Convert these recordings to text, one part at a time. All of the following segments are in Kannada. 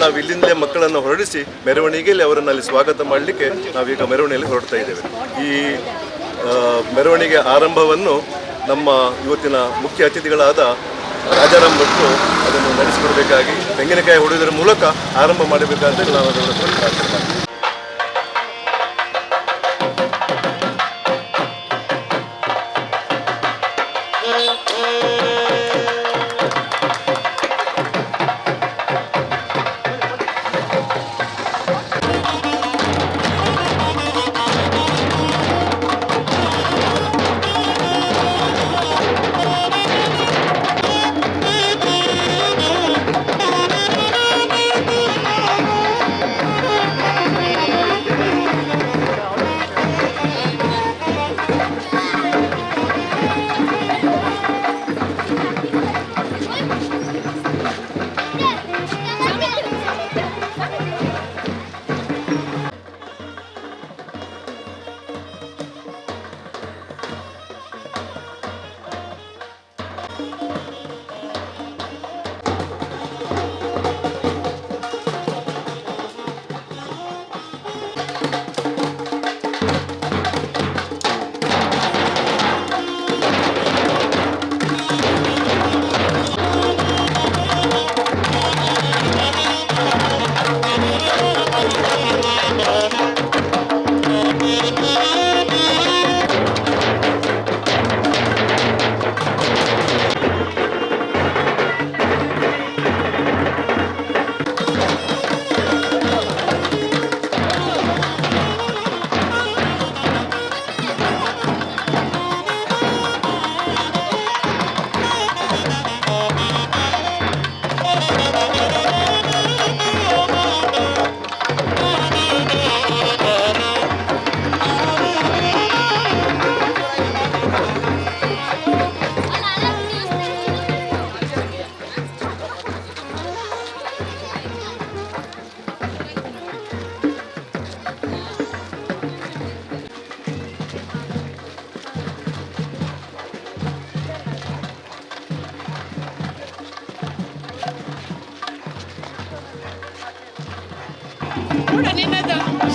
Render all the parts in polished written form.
ನಾವು ಇಲ್ಲಿಂದಲೇ ಮಕ್ಕಳನ್ನು ಹೊರಡಿಸಿ ಮೆರವಣಿಗೆಯಲ್ಲಿ ಅವರನ್ನು ಅಲ್ಲಿ ಸ್ವಾಗತ ಮಾಡಲಿಕ್ಕೆ ನಾವೀಗ ಮೆರವಣಿಗೆಯಲ್ಲಿ ಹೊರಡ್ತಾ ಇದ್ದೇವೆ. ಈ ಮೆರವಣಿಗೆ ಆರಂಭವನ್ನು ನಮ್ಮ ಇವತ್ತಿನ ಮುಖ್ಯ ಅತಿಥಿಗಳಾದ ರಾಜಾರಾಮ್ ಭಟ್ರು ಅದನ್ನು ನಡೆಸಿಕೊಡಬೇಕಾಗಿ ತೆಂಗಿನಕಾಯಿ ಹೊಡೆಯುವುದರ ಮೂಲಕ ಆರಂಭ ಮಾಡಬೇಕಂತ ನಾವು ಅದನ್ನು ಪ್ರಾರ್ಥನೆ ಮಾಡ್ತೀವಿ.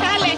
ಶಾಲೆ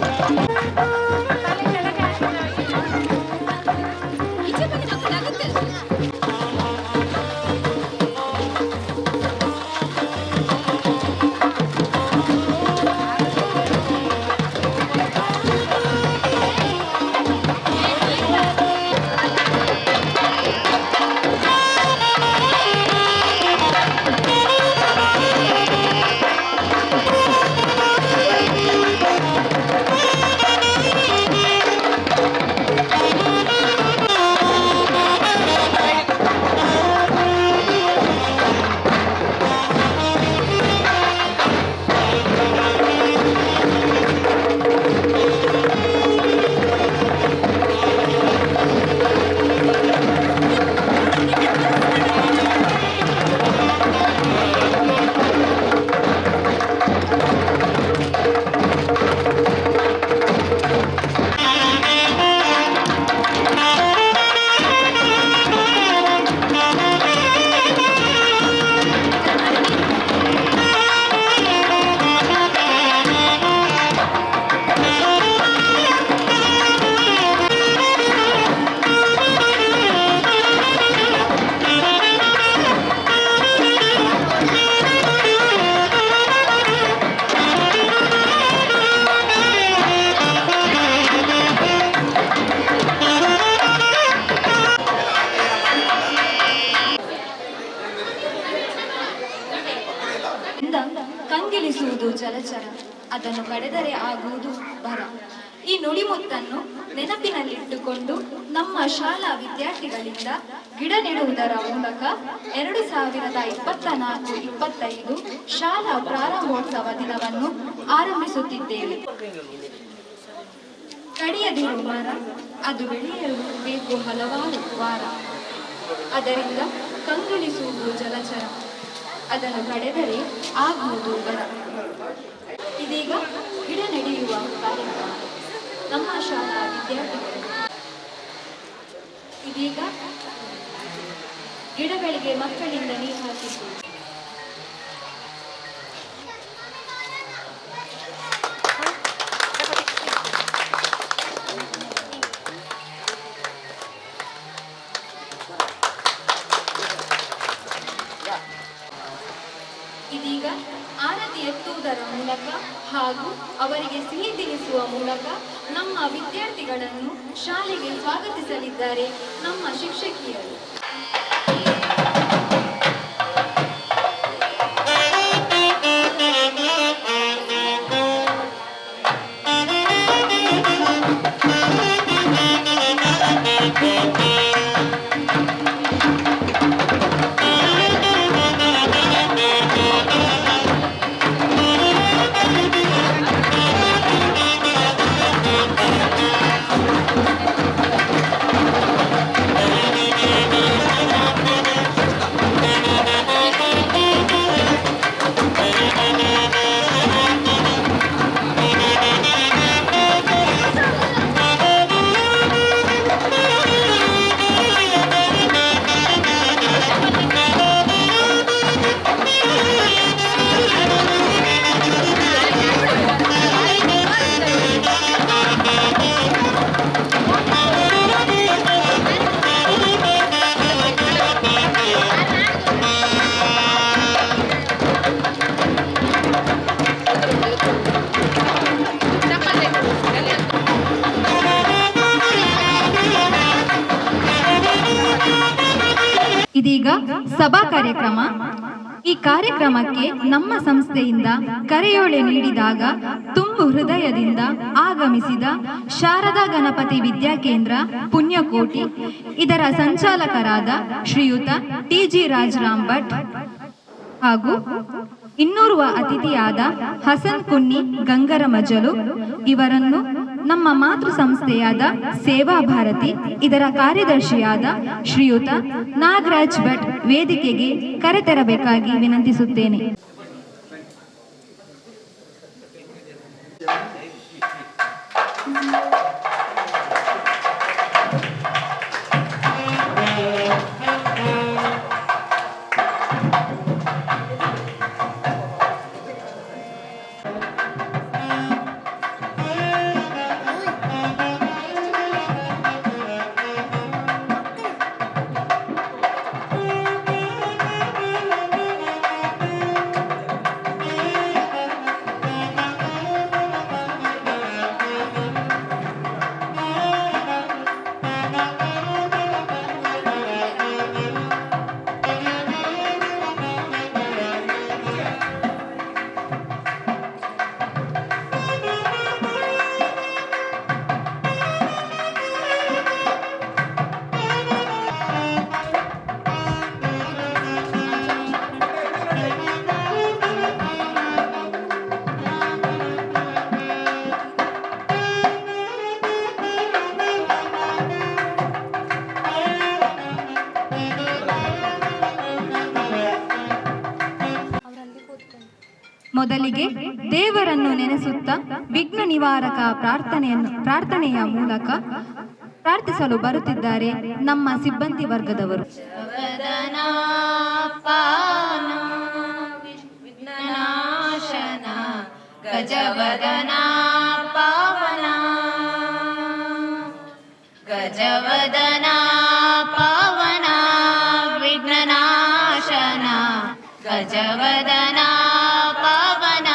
ಕಂಗಿಲಿಸುವುದು ಜಲಚರ, ಅದನ್ನು ಕಡೆದರೆ ಆಗುವುದು ಬರ. ಈ ನುಡಿಮುತ್ತನ್ನು ನೆನಪಿನಲ್ಲಿಟ್ಟುಕೊಂಡು ನಮ್ಮ ಶಾಲಾ ವಿದ್ಯಾರ್ಥಿಗಳಿಂದ ಗಿಡ ನೆಡುವುದರ ಮೂಲಕ 2024-25 ಶಾಲಾ ಪ್ರಾರಂಭೋತ್ಸವ ದಿನವನ್ನು ಆರಂಭಿಸುತ್ತಿದ್ದೇವೆ. ಕಡಿಯದಿರು ಮರ, ಅದು ಬೆಳೆಯಲು ಬೇಕು ಹಲವಾರು ವಾರ. ಅದರಿಂದ ಕಂಗೊಳಿಸುವುದು ಜಲಚರ, ಅದನ್ನು ಕಡೆದರೆ ಆಗುವುದು ಬರ. ಇದೀಗ ಗಿಡ ನೆಡೆಯುವ ಕಾರ್ಯಕ್ರಮ ನಮ್ಮ ಶಾಲಾ ವಿದ್ಯಾರ್ಥಿಗಳು ಇದೀಗ ಗಿಡಗಳಿಗೆ ಮಕ್ಕಳಿಂದ ನೀರು ಹಾಕಿದ್ದು ಇದೀಗ ಆರತಿ ಎತ್ತುವುದರ ಮೂಲಕ ಹಾಗೂ ಅವರಿಗೆ ಸಿಹಿ ತಿನ್ನಿಸುವ ಮೂಲಕ ನಮ್ಮ ವಿದ್ಯಾರ್ಥಿಗಳನ್ನು ಶಾಲೆಗೆ ಸ್ವಾಗತಿಸಲಿದ್ದಾರೆ ನಮ್ಮ ಶಿಕ್ಷಕಿಯರು. ಇದೀಗ ಸಭಾ ಕಾರ್ಯಕ್ರಮ. ಈ ಕಾರ್ಯಕ್ರಮಕ್ಕೆ ನಮ್ಮ ಸಂಸ್ಥೆಯಿಂದ ಕರೆಯೋಲೆ ನೀಡಿದಾಗ ತುಂಬು ಹೃದಯದಿಂದ ಆಗಮಿಸಿದ ಶಾರದಾ ಗಣಪತಿ ವಿದ್ಯಾಕೇಂದ್ರ ಪುಣ್ಯಕೋಟಿ ಇದರ ಸಂಚಾಲಕರಾದ ಶ್ರೀಯುತ ಟಿ.ಜಿ. ರಾಜರಾಮ್ ಭಟ್ ಹಾಗೂ ಇನ್ನೋರ್ವ ಅತಿಥಿಯಾದ ಹಸನ್ ಕುನ್ನಿ ಗಂಗರ ಮಜಲು ಇವರನ್ನು ನಮ್ಮ ಮಾತೃ ಸಂಸ್ಥೆಯಾದ ಸೇವಾ ಭಾರತಿ ಇದರ ಕಾರ್ಯದರ್ಶಿಯಾದ ಶ್ರೀಯುತ ನಾಗರಾಜ್ ಭಟ್ ವೇದಿಕೆಗೆ ಕರೆತರಬೇಕಾಗಿ ವಿನಂತಿಸುತ್ತೇನೆ. ಮೊದಲಿಗೆ ದೇವರನ್ನು ನೆನೆಸುತ್ತಾ ವಿಘ್ನ ನಿವಾರಕ ಪ್ರಾರ್ಥನೆಯ ಮೂಲಕ ಪ್ರಾರ್ಥಿಸಲು ಬರುತ್ತಿದ್ದಾರೆ ನಮ್ಮ ಸಿಬ್ಬಂದಿ ವರ್ಗದವರು. ಗಜವದನ ಪಾವನ ಗಜವದನ ಪಾವನ ವಿಘ್ನನಾಶನ ಗಜವದನ ಪಾವನ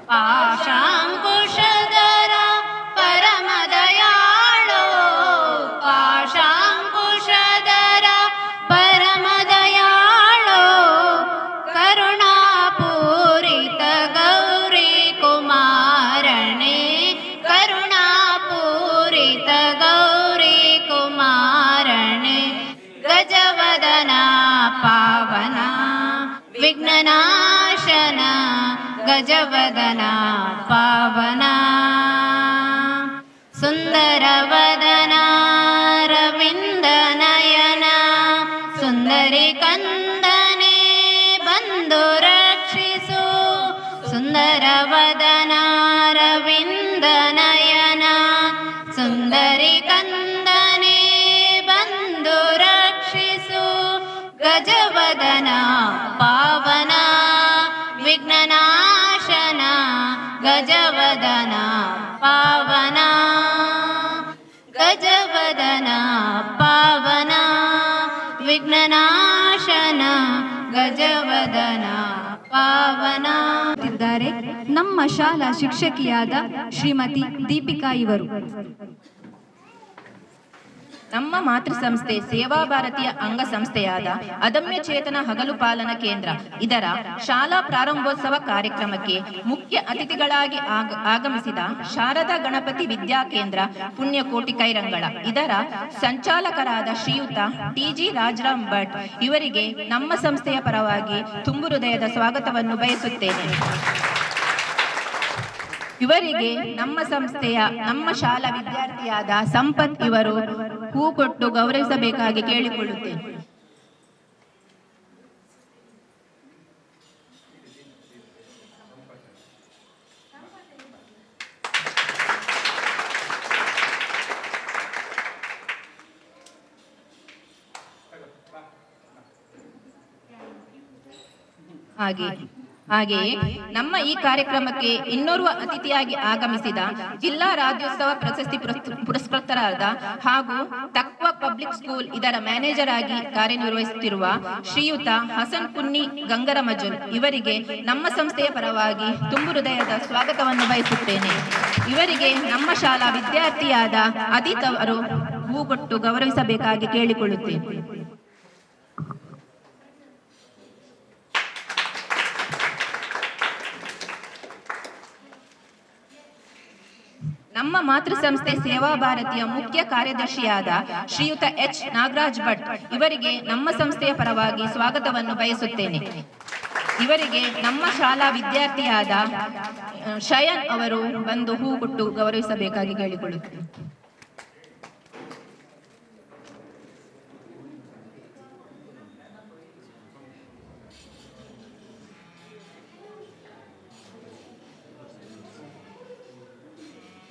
ಪಾಶಾಂಕುಶಧರ ಪರಮದಯಾಳೋ ಪಾಶಾಂಕುಶಧರ ಪರಮದಯಾಳೋ ಕರುಣಾಪೂರಿತ ಗೌರಿ ಕುಮಾರಣೆ ಕರುಣಾಪೂರಿತ ಗೌರಿ ಕುಮಾರಣೆ ಗಜವದನ ಪಾವನ ವಿಘ್ನನಾಶನ ಗಜವದನ ಪಾವನ ಸುಂದರವದನ ರವಿಂದನಯನ ಸುಂದರಿ ಕಂದನೆ ಬಂದು ರಕ್ಷಿಸು ಸುಂದರವದನ ರವಿಂದನಯನ ಸುಂದರಿ ಕಂದನೆ ಬಂದು ರಕ್ಷಿಸು ಗಜವದನ ಪಾವನ ವಿಘ್ನನಾಶನ ಗಜವದನ ಪಾವನ ಗಜವದನ ಪಾವನ ವಿಘ್ನನಾಶನ ಗಜವದನ ಪಾವನ. ಇದ್ದಾರೆ ನಮ್ಮ ಶಾಲಾ ಶಿಕ್ಷಕಿಯಾದ ಶ್ರೀಮತಿ ದೀಪಿಕಾ ಇವರು. ನಮ್ಮ ಮಾತೃ ಸಂಸ್ಥೆ ಸೇವಾ ಭಾರತೀಯ ಅಂಗಸಂಸ್ಥೆಯಾದ ಅದಮ್ಯ ಚೇತನ ಹಗಲು ಪಾಲನಾ ಕೇಂದ್ರ ಇದರ ಶಾಲಾ ಪ್ರಾರಂಭೋತ್ಸವ ಕಾರ್ಯಕ್ರಮಕ್ಕೆ ಮುಖ್ಯ ಅತಿಥಿಗಳಾಗಿ ಆಗಮಿಸಿದ ಶಾರದಾ ಗಣಪತಿ ವಿದ್ಯಾ ಕೇಂದ್ರ ಪುಣ್ಯಕೋಟಿ ಕೈರಂಗಳ ಇದರ ಸಂಚಾಲಕರಾದ ಶ್ರೀಯುತ ಟಿ.ಜಿ. ರಾಜರಾಮ್ ಭಟ್ ಇವರಿಗೆ ನಮ್ಮ ಸಂಸ್ಥೆಯ ಪರವಾಗಿ ತುಂಬು ಹೃದಯದ ಸ್ವಾಗತವನ್ನು ಬಯಸುತ್ತೇನೆ. ಇವರಿಗೆ ನಮ್ಮ ಸಂಸ್ಥೆಯ ನಮ್ಮ ಶಾಲಾ ವಿದ್ಯಾರ್ಥಿಯಾದ ಸಂಪತ್ ಇವರು ಹೂ ಕೊಟ್ಟು ಗೌರವಿಸಬೇಕಾಗಿ ಕೇಳಿಕೊಳ್ಳುತ್ತೇನೆ. ಹಾಗೆಯೇ ನಮ್ಮ ಈ ಕಾರ್ಯಕ್ರಮಕ್ಕೆ ಇನ್ನೋರ್ವ ಅತಿಥಿಯಾಗಿ ಆಗಮಿಸಿದ ಜಿಲ್ಲಾ ರಾಜ್ಯೋತ್ಸವ ಪ್ರಶಸ್ತಿ ಪುರಸ್ಕೃತರಾದ ಹಾಗೂ ತಕ್ವಾ ಪಬ್ಲಿಕ್ ಸ್ಕೂಲ್ ಇದರ ಮ್ಯಾನೇಜರ್ ಆಗಿ ಕಾರ್ಯನಿರ್ವಹಿಸುತ್ತಿರುವ ಶ್ರೀಯುತ ಹಸನ್ ಕುನ್ನಿ ಗಂಗರಮಜುಲ್ ಇವರಿಗೆ ನಮ್ಮ ಸಂಸ್ಥೆಯ ಪರವಾಗಿ ತುಂಬು ಹೃದಯದ ಸ್ವಾಗತವನ್ನು ಬಯಸುತ್ತೇನೆ. ಇವರಿಗೆ ನಮ್ಮ ಶಾಲಾ ವಿದ್ಯಾರ್ಥಿಯಾದ ಅದಿತ್ ಅವರು ಹೂ ಕೊಟ್ಟು ಗೌರವಿಸಬೇಕಾಗಿ ಕೇಳಿಕೊಳ್ಳುತ್ತೇನೆ. ನಮ್ಮ ಮಾತೃ ಸಂಸ್ಥೆ ಸೇವಾ ಭಾರತೀಯ ಮುಖ್ಯ ಕಾರ್ಯದರ್ಶಿಯಾದ ಶ್ರೀಯುತ ಎಚ್ ನಾಗರಾಜ್ ಭಟ್ ಇವರಿಗೆ ನಮ್ಮ ಸಂಸ್ಥೆಯ ಪರವಾಗಿ ಸ್ವಾಗತವನ್ನು ಬಯಸುತ್ತೇನೆ. ಇವರಿಗೆ ನಮ್ಮ ಶಾಲಾ ವಿದ್ಯಾರ್ಥಿಯಾದ ಶಯನ್ ಅವರು ಬಂದು ಹೂ ಕೊಟ್ಟು ಗೌರವಿಸಬೇಕಾಗಿ ಕೇಳಿಕೊಳ್ಳುತ್ತೇನೆ.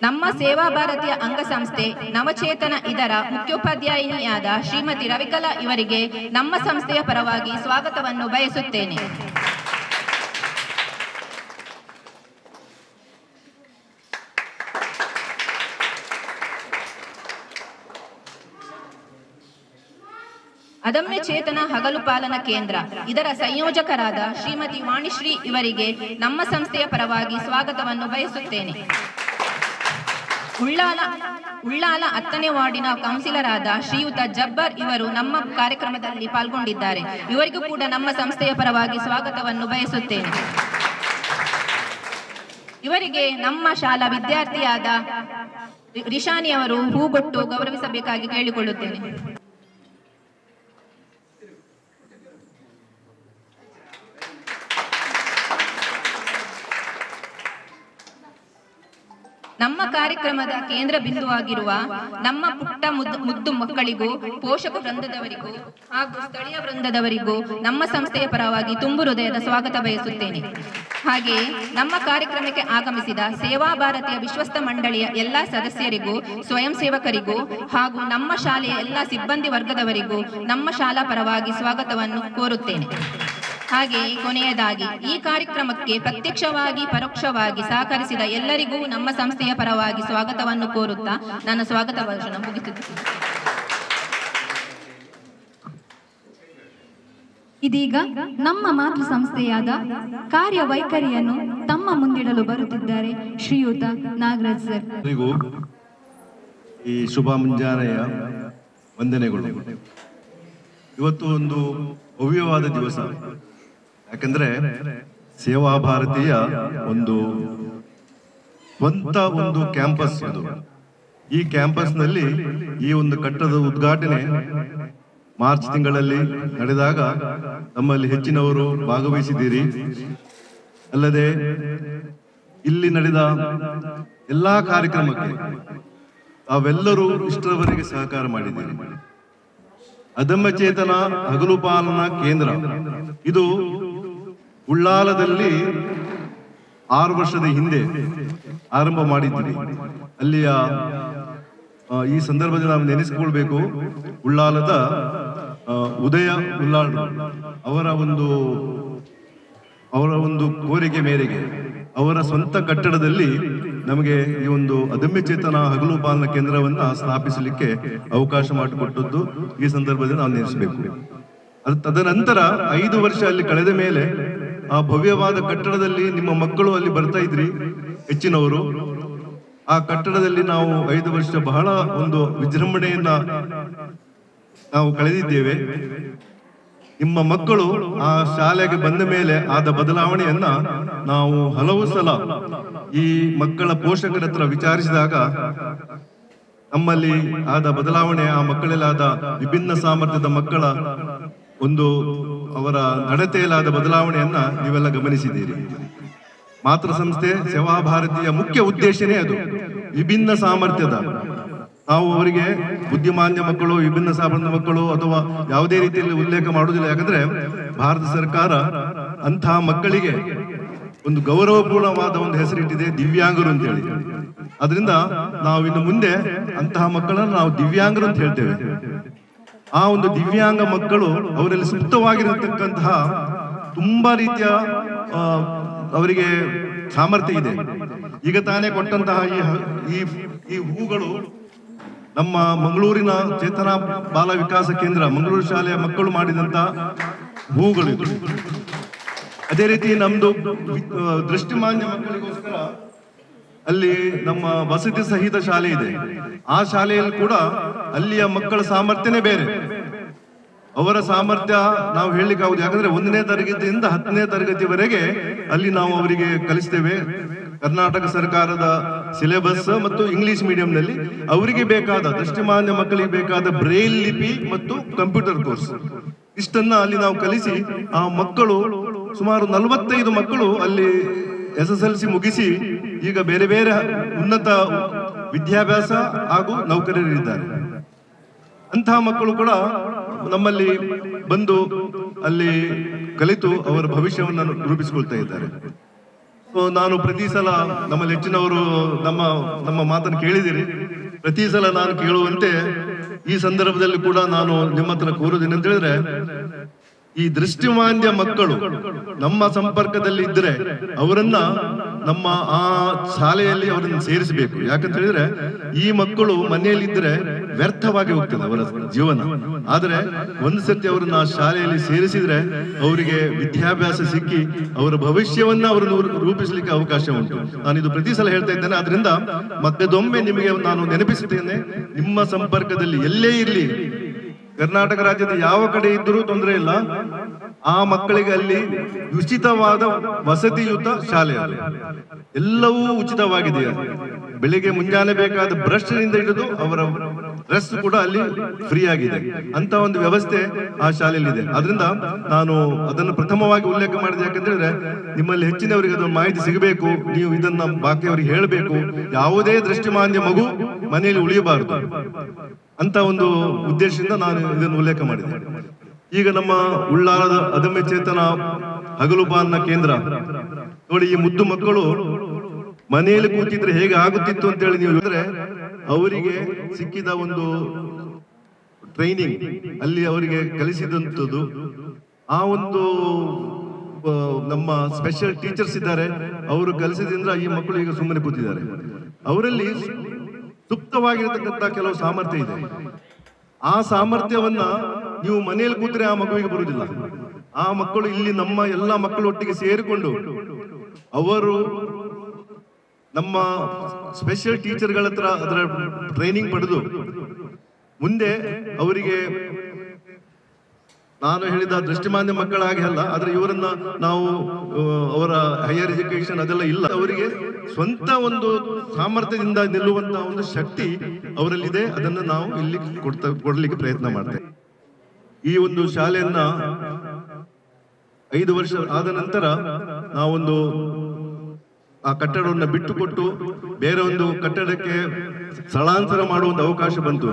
ನಮ್ಮ ಸೇವಾ ಭಾರತೀಯ ಅಂಗಸಂಸ್ಥೆ ನವಚೇತನ ಇದರ ಮುಖ್ಯೋಪಾಧ್ಯಾಯಿನಿಯಾದ ಶ್ರೀಮತಿ ರವಿಕಲಾ ಇವರಿಗೆ ನಮ್ಮ ಸಂಸ್ಥೆಯ ಪರವಾಗಿ ಸ್ವಾಗತವನ್ನು ಬಯಸುತ್ತೇನೆ. ಅದಮ್ಯ ಚೇತನ ಹಗಲು ಪಾಲನಾ ಕೇಂದ್ರ ಇದರ ಸಂಯೋಜಕರಾದ ಶ್ರೀಮತಿ ವಾಣಿಶ್ರೀ ಇವರಿಗೆ ನಮ್ಮ ಸಂಸ್ಥೆಯ ಪರವಾಗಿ ಸ್ವಾಗತವನ್ನು ಬಯಸುತ್ತೇನೆ. ಉಳ್ಳಾಲ 10ನೇ ವಾರ್ಡಿನ ಕೌನ್ಸಿಲರ್ ಆದ ಶ್ರೀಯುತ ಜಬ್ಬರ್ ಇವರು ನಮ್ಮ ಕಾರ್ಯಕ್ರಮದಲ್ಲಿ ಪಾಲ್ಗೊಂಡಿದ್ದಾರೆ. ಇವರಿಗೂ ಕೂಡ ನಮ್ಮ ಸಂಸ್ಥೆಯ ಪರವಾಗಿ ಸ್ವಾಗತವನ್ನು ಬಯಸುತ್ತೇನೆ. ಇವರಿಗೆ ನಮ್ಮ ಶಾಲಾ ವಿದ್ಯಾರ್ಥಿಯಾದ ರಿಶಾನಿ ಅವರು ಹೂಗೊಟ್ಟು ಗೌರವಿಸಬೇಕಾಗಿ ಕೇಳಿಕೊಳ್ಳುತ್ತೇನೆ. ನಮ್ಮ ಕಾರ್ಯಕ್ರಮದ ಕೇಂದ್ರ ಬಿಂದುವಾಗಿರುವ ನಮ್ಮ ಪುಟ್ಟ ಮುದ್ದು ಮಕ್ಕಳಿಗೂ ಪೋಷಕ ವೃಂದದವರಿಗೂ ಹಾಗೂ ಸ್ಥಳೀಯ ವೃಂದದವರಿಗೂ ನಮ್ಮ ಸಂಸ್ಥೆಯ ಪರವಾಗಿ ತುಂಬು ಹೃದಯದ ಸ್ವಾಗತ ಬಯಸುತ್ತೇನೆ. ಹಾಗೆಯೇ ನಮ್ಮ ಕಾರ್ಯಕ್ರಮಕ್ಕೆ ಆಗಮಿಸಿದ ಸೇವಾ ಭಾರತೀಯ ವಿಶ್ವಸ್ತ ಮಂಡಳಿಯ ಎಲ್ಲಾ ಸದಸ್ಯರಿಗೂ ಸ್ವಯಂ ಸೇವಕರಿಗೂ ಹಾಗೂ ನಮ್ಮ ಶಾಲೆಯ ಎಲ್ಲಾ ಸಿಬ್ಬಂದಿ ವರ್ಗದವರಿಗೂ ನಮ್ಮ ಶಾಲಾ ಪರವಾಗಿ ಸ್ವಾಗತವನ್ನು ಕೋರುತ್ತೇನೆ. ಹಾಗೆಯೇ ಕೊನೆಯದಾಗಿ ಈ ಕಾರ್ಯಕ್ರಮಕ್ಕೆ ಪ್ರತ್ಯಕ್ಷವಾಗಿ ಪರೋಕ್ಷವಾಗಿ ಸಹಕರಿಸಿದ ಎಲ್ಲರಿಗೂ ನಮ್ಮ ಸಂಸ್ಥೆಯ ಪರವಾಗಿ ಸ್ವಾಗತವನ್ನು ಕೋರುತ್ತಾ ನನ್ನ ಸ್ವಾಗತ ಭಾಷಣ ಮುಗಿಸುತ್ತೇನೆ. ಇದೀಗ ನಮ್ಮ ಮಾತೃ ಸಂಸ್ಥೆಯಾದ ಕಾರ್ಯವೈಖರಿಯನ್ನು ತಮ್ಮ ಮುಂದಿಡಲು ಬರುತ್ತಿದ್ದಾರೆ ಶ್ರೀಯುತ ನಾಗರಾಜ್ ಸರ್. ಈ ಶುಭ ಮುಂಜಾನೆಯ ವಂದನೆಗಳು. ಇವತ್ತು ಒಂದು ಭವ್ಯವಾದ ದಿವಸ. ಯಾಕಂದ್ರೆ ಸೇವಾ ಭಾರತೀಯ ಒಂದು ಸ್ವಂತ ಒಂದು ಕ್ಯಾಂಪಸ್ ಇದು. ಈ ಕ್ಯಾಂಪಸ್ನಲ್ಲಿ ಈ ಒಂದು ಕಟ್ಟಡದ ಉದ್ಘಾಟನೆ ಮಾರ್ಚ್ ತಿಂಗಳಲ್ಲಿ ನಡೆದಾಗ ನಮ್ಮಲ್ಲಿ ಹೆಚ್ಚಿನವರು ಭಾಗವಹಿಸಿದ್ದೀರಿ. ಅಲ್ಲದೆ ಇಲ್ಲಿ ನಡೆದ ಎಲ್ಲಾ ಕಾರ್ಯಕ್ರಮಕ್ಕೆ ತಾವೆಲ್ಲರೂ ಇಷ್ಟರವರೆಗೆ ಸಹಕಾರ ಮಾಡಿದ್ದೀರಿ. ಅದಮ್ಯ ಚೇತನ ಹಗಲು ಪಾಲನಾ ಕೇಂದ್ರ ಇದು ಉಳ್ಳಾಲದಲ್ಲಿ 6 ವರ್ಷದ ಹಿಂದೆ ಆರಂಭ ಮಾಡಿದ್ದೀರಿ. ಅಲ್ಲಿಯ ಈ ಸಂದರ್ಭದಲ್ಲಿ ನಾವು ನೆನೆಸಿಕೊಳ್ಬೇಕು, ಉಳ್ಳಾಲದ ಉದಯ ಉಳ್ಳಾಳ್ ಅವರ ಒಂದು ಕೋರಿಕೆ ಮೇರೆಗೆ ಅವರ ಸ್ವಂತ ಕಟ್ಟಡದಲ್ಲಿ ನಮಗೆ ಈ ಒಂದು ಅದಮ್ಯ ಚೇತನ ಹಗಲು ಪಾಲನಾ ಕೇಂದ್ರವನ್ನ ಸ್ಥಾಪಿಸಲಿಕ್ಕೆ ಅವಕಾಶ ಮಾಡಿಕೊಟ್ಟದ್ದು ಈ ಸಂದರ್ಭದಲ್ಲಿ ನಾವು ನೆನೆಸಬೇಕು. ತದನಂತರ 5 ವರ್ಷ ಅಲ್ಲಿ ಕಳೆದ ಮೇಲೆ ಆ ಭವ್ಯವಾದ ಕಟ್ಟಡದಲ್ಲಿ ನಿಮ್ಮ ಮಕ್ಕಳು ಅಲ್ಲಿ ಬರ್ತಾ ಇದ್ರಿ ಹೆಚ್ಚಿನವರು. ಆ ಕಟ್ಟಡದಲ್ಲಿ ನಾವು 5 ವರ್ಷ ಬಹಳ ಒಂದು ವಿಜೃಂಭಣೆಯನ್ನ ನಾವು ಕಳೆದಿದ್ದೇವೆ. ನಿಮ್ಮ ಮಕ್ಕಳು ಆ ಶಾಲೆಗೆ ಬಂದ ಮೇಲೆ ಆದ ಬದಲಾವಣೆಯನ್ನ ನಾವು ಹಲವು ಸಲ ಈ ಮಕ್ಕಳ ಪೋಷಕರ ಹತ್ರ ವಿಚಾರಿಸಿದಾಗ ನಮ್ಮಲ್ಲಿ ಆದ ಬದಲಾವಣೆ, ಆ ಮಕ್ಕಳಲ್ಲಾದ ವಿಭಿನ್ನ ಸಾಮರ್ಥ್ಯದ ಮಕ್ಕಳ ಒಂದು ಅವರ ನಡತೆಯಲ್ಲಾದ ಬದಲಾವಣೆಯನ್ನ ನೀವೆಲ್ಲ ಗಮನಿಸಿದ್ದೀರಿ. ಮಾತೃ ಸಂಸ್ಥೆ ಸೇವಾ ಭಾರತಿಯ ಮುಖ್ಯ ಉದ್ದೇಶನೇ ಅದು, ವಿಭಿನ್ನ ಸಾಮರ್ಥ್ಯದ. ನಾವು ಅವರಿಗೆ ಬುದ್ಧಿಮಾನ್ಯ ಮಕ್ಕಳು, ವಿಭಿನ್ನ ಸಾಮರ್ಥ್ಯದ ಮಕ್ಕಳು ಅಥವಾ ಯಾವುದೇ ರೀತಿಯಲ್ಲಿ ಉಲ್ಲೇಖ ಮಾಡುವುದಿಲ್ಲ. ಯಾಕಂದ್ರೆ ಭಾರತ ಸರ್ಕಾರ ಅಂತಹ ಮಕ್ಕಳಿಗೆ ಒಂದು ಗೌರವಪೂರ್ಣವಾದ ಒಂದು ಹೆಸರಿಟ್ಟಿದೆ, ದಿವ್ಯಾಂಗರು ಅಂತ ಹೇಳಿ. ಅದರಿಂದ ನಾವು ಇನ್ನು ಮುಂದೆ ಅಂತಹ ಮಕ್ಕಳನ್ನು ನಾವು ದಿವ್ಯಾಂಗರು ಅಂತ ಹೇಳ್ತೇವೆ. ಆ ಒಂದು ದಿವ್ಯಾಂಗ ಮಕ್ಕಳು ಅವರಲ್ಲಿ ಸುಪ್ತವಾಗಿರತಕ್ಕಂತಹ ತುಂಬಾ ರೀತಿಯ ಅವರಿಗೆ ಸಾಮರ್ಥ್ಯ ಇದೆ. ಈಗ ತಾನೇ ಕೊಟ್ಟಂತಹ ಈ ಹೂಗಳು ನಮ್ಮ ಮಂಗಳೂರಿನ ಚೇತನ ಬಾಲ ವಿಕಾಸ ಕೇಂದ್ರ ಮಂಗಳೂರು ಶಾಲೆಯ ಮಕ್ಕಳು ಮಾಡಿದಂತಹ ಹೂಗಳಿದು. ಅದೇ ರೀತಿ ನಮ್ದು ದೃಷ್ಟಿಮಾನ್ಯ ಮಕ್ಕಳಿಗೋಸ್ಕರ ಅಲ್ಲಿ ನಮ್ಮ ವಸತಿ ಸಹಿತ ಶಾಲೆ ಇದೆ. ಆ ಶಾಲೆಯಲ್ಲಿ ಕೂಡ ಅಲ್ಲಿಯ ಮಕ್ಕಳ ಸಾಮರ್ಥ್ಯನೇ ಬೇರೆ. ಅವರ ಸಾಮರ್ಥ್ಯ ನಾವು ಹೇಳಲಿಕ್ಕೆ ಆಗುದು. ಯಾಕಂದ್ರೆ 1ನೇ ತರಗತಿಯಿಂದ 10ನೇ ತರಗತಿವರೆಗೆ ಅಲ್ಲಿ ನಾವು ಅವರಿಗೆ ಕಲಿಸ್ತೇವೆ. ಕರ್ನಾಟಕ ಸರ್ಕಾರದ ಸಿಲೆಬಸ್ ಮತ್ತು ಇಂಗ್ಲಿಷ್ ಮೀಡಿಯಂನಲ್ಲಿ ಅವರಿಗೆ ಬೇಕಾದ ದೃಷ್ಟಿಮಾನ್ಯ ಮಕ್ಕಳಿಗೆ ಬೇಕಾದ ಬ್ರೈಲ್ ಲಿಪಿ ಮತ್ತು ಕಂಪ್ಯೂಟರ್ ಕೋರ್ಸ್ ಇಷ್ಟನ್ನ ಅಲ್ಲಿ ನಾವು ಕಲಿಸಿ ಆ ಮಕ್ಕಳು ಸುಮಾರು 45 ಮಕ್ಕಳು ಅಲ್ಲಿ SSLC ಮುಗಿಸಿ ಈಗ ಬೇರೆ ಬೇರೆ ಉನ್ನತ ವಿದ್ಯಾಭ್ಯಾಸ ಹಾಗೂ ನೌಕರರಿದ್ದಾರೆ. ಅಂತಹ ಮಕ್ಕಳು ಕೂಡ ನಮ್ಮಲ್ಲಿ ಬಂದು ಅಲ್ಲಿ ಕಲಿತು ಅವರ ಭವಿಷ್ಯವನ್ನು ರೂಪಿಸಿಕೊಳ್ತಾ ಇದ್ದಾರೆ. ನಾನು ಪ್ರತಿ ಸಲ ನಮ್ಮಲ್ಲಿ ಹೆಚ್ಚಿನವರು ನಮ್ಮ ಮಾತನ್ನು ಕೇಳಿದಿರಿ. ಪ್ರತಿ ಸಲ ನಾನು ಕೇಳುವಂತೆ ಈ ಸಂದರ್ಭದಲ್ಲಿ ಕೂಡ ನಾನು ನಿಮ್ಮ ಹತ್ರ ಕೋರುವುದೇನಂತ ಹೇಳಿದ್ರೆ, ಈ ದೃಷ್ಟಿಮಾಂದ್ಯ ಮಕ್ಕಳು ನಮ್ಮ ಸಂಪರ್ಕದಲ್ಲಿ ಇದ್ರೆ ಅವರನ್ನ ನಮ್ಮ ಆ ಶಾಲೆಯಲ್ಲಿ ಅವರನ್ನು ಸೇರಿಸಬೇಕು. ಯಾಕಂತ ಹೇಳಿದ್ರೆ ಈ ಮಕ್ಕಳು ಮನೆಯಲ್ಲಿ ಇದ್ರೆ ವ್ಯರ್ಥವಾಗಿ ಹೋಗ್ತದೆ ಅವರ ಜೀವನ. ಆದ್ರೆ ಒಂದು ಸರ್ತಿ ಅವರನ್ನ ಆ ಶಾಲೆಯಲ್ಲಿ ಸೇರಿಸಿದ್ರೆ ಅವರಿಗೆ ವಿದ್ಯಾಭ್ಯಾಸ ಸಿಕ್ಕಿ ಅವರ ಭವಿಷ್ಯವನ್ನ ಅವರನ್ನು ರೂಪಿಸಲಿಕ್ಕೆ ಅವಕಾಶ ಉಂಟು. ನಾನು ಇದು ಪ್ರತಿ ಸಲ ಹೇಳ್ತಾ ಇದ್ದೇನೆ. ಆದ್ರಿಂದ ಮತ್ತೊಮ್ಮೆ ನಿಮಗೆ ನಾನು ನೆನಪಿಸುತ್ತೇನೆ, ನಿಮ್ಮ ಸಂಪರ್ಕದಲ್ಲಿ ಎಲ್ಲೇ ಇರಲಿ, ಕರ್ನಾಟಕ ರಾಜ್ಯದ ಯಾವ ಕಡೆ ಇದ್ದರೂ ತೊಂದರೆ ಇಲ್ಲ, ಆ ಮಕ್ಕಳಿಗೆ ಅಲ್ಲಿ ಉಚಿತವಾದ ವಸತಿಯುತ ಶಾಲೆ, ಎಲ್ಲವೂ ಉಚಿತವಾಗಿದೆ. ಬೆಳಿಗ್ಗೆ ಮುಂಜಾನೆ ಬೇಕಾದ ಬ್ರಷ್ ನಿಂದ ಹಿಡಿದು ಅವರ ಡ್ರೆಸ್ ಕೂಡ ಅಲ್ಲಿ ಫ್ರೀ ಆಗಿದೆ. ಅಂತ ಒಂದು ವ್ಯವಸ್ಥೆ ಆ ಶಾಲೆಯಲ್ಲಿ ಇದೆ. ಆದ್ರಿಂದ ನಾನು ಅದನ್ನು ಪ್ರಥಮವಾಗಿ ಉಲ್ಲೇಖ ಮಾಡಿದೆ. ಯಾಕಂದ್ರೆ ನಿಮ್ಮಲ್ಲಿ ಹೆಚ್ಚಿನವರಿಗೆ ಅದನ್ನು ಮಾಹಿತಿ ಸಿಗಬೇಕು, ನೀವು ಇದನ್ನ ಬಾಕಿಯವರಿಗೆ ಹೇಳಬೇಕು. ಯಾವುದೇ ದೃಷ್ಟಿಮಾಂದ್ಯ ಮಗು ಮನೆಯಲ್ಲಿ ಉಳಿಯಬಾರದು ಅಂತ ಒಂದು ಉದ್ದೇಶದಿಂದ ನಾನು ಇದನ್ನು ಉಲ್ಲೇಖ ಮಾಡಿದೆ. ಈಗ ನಮ್ಮ ಉಳ್ಳಾಲದ ಅದಮ್ಯ ಚೇತನ ಹಗಲುಬಾನ್ನ ಕೇಂದ್ರ ನೋಡಿ, ಈ ಮುದ್ದು ಮಕ್ಕಳು ಮನೆಯಲ್ಲಿ ಕೂತಿದ್ರೆ ಹೇಗೆ ಆಗುತ್ತಿತ್ತು ಅಂತ ಹೇಳಿ ನೀವು ಹೇಳಿದ್ರೆ, ಅವರಿಗೆ ಸಿಕ್ಕಿದ ಒಂದು ಟ್ರೈನಿಂಗ್ ಅಲ್ಲಿ ಅವರಿಗೆ ಕಲಿಸಿದಂಥದ್ದು, ಆ ಒಂದು ನಮ್ಮ ಸ್ಪೆಷಲ್ ಟೀಚರ್ಸ್ ಇದ್ದಾರೆ, ಅವರು ಕಲಿಸಿದ್ರಿಂದ ಈ ಮಕ್ಕಳು ಈಗ ಸುಮ್ಮನೆ ಕೂತಿದ್ದಾರೆ. ಅವರಲ್ಲಿ ಸುಪ್ತವಾಗಿರತಕ್ಕಂತ ಕೆಲವು ಸಾಮರ್ಥ್ಯ ಇದೆ. ಆ ಸಾಮರ್ಥ್ಯವನ್ನ ನೀವು ಮನೆಯಲ್ಲಿ ಕೂತ್ರೆ ಆ ಮಗುವಿಗೆ ಬರುವುದಿಲ್ಲ. ಆ ಮಕ್ಕಳು ಇಲ್ಲಿ ನಮ್ಮ ಎಲ್ಲ ಮಕ್ಕಳೊಟ್ಟಿಗೆ ಸೇರಿಕೊಂಡು ಅವರು ನಮ್ಮ ಸ್ಪೆಷಲ್ ಟೀಚರ್ಗಳ ಹತ್ರ ಅದರ ಟ್ರೈನಿಂಗ್ ಪಡೆದು ಮುಂದೆ ಅವರಿಗೆ, ನಾನು ಹೇಳಿದ ದೃಷ್ಟಿಮಾಂದ್ಯ ಮಕ್ಕಳಾಗಿ ಅಲ್ಲ, ಆದ್ರೆ ಇವರನ್ನ ನಾವು ಅವರ ಹೈಯರ್ ಎಜುಕೇಶನ್ ಅದೆಲ್ಲ ಇಲ್ಲ, ಅವರಿಗೆ ಸ್ವಂತ ಒಂದು ಸಾಮರ್ಥ್ಯದಿಂದ ನಿಲ್ಲುವಂತಹ ಒಂದು ಶಕ್ತಿ ಅವರಲ್ಲಿದೆ. ಅದನ್ನು ನಾವು ಇಲ್ಲಿ ಕೊಡ್ಲಿಕ್ಕೆ ಪ್ರಯತ್ನ ಮಾಡ್ತೇವೆ. ಈ ಒಂದು ಶಾಲೆಯನ್ನ 5 ವರ್ಷ ಆದ ನಂತರ ನಾವೊಂದು ಆ ಕಟ್ಟಡವನ್ನು ಬಿಟ್ಟುಕೊಟ್ಟು ಬೇರೆ ಒಂದು ಕಟ್ಟಡಕ್ಕೆ ಸ್ಥಳಾಂತರ ಮಾಡುವ ಒಂದು ಅವಕಾಶ ಬಂತು.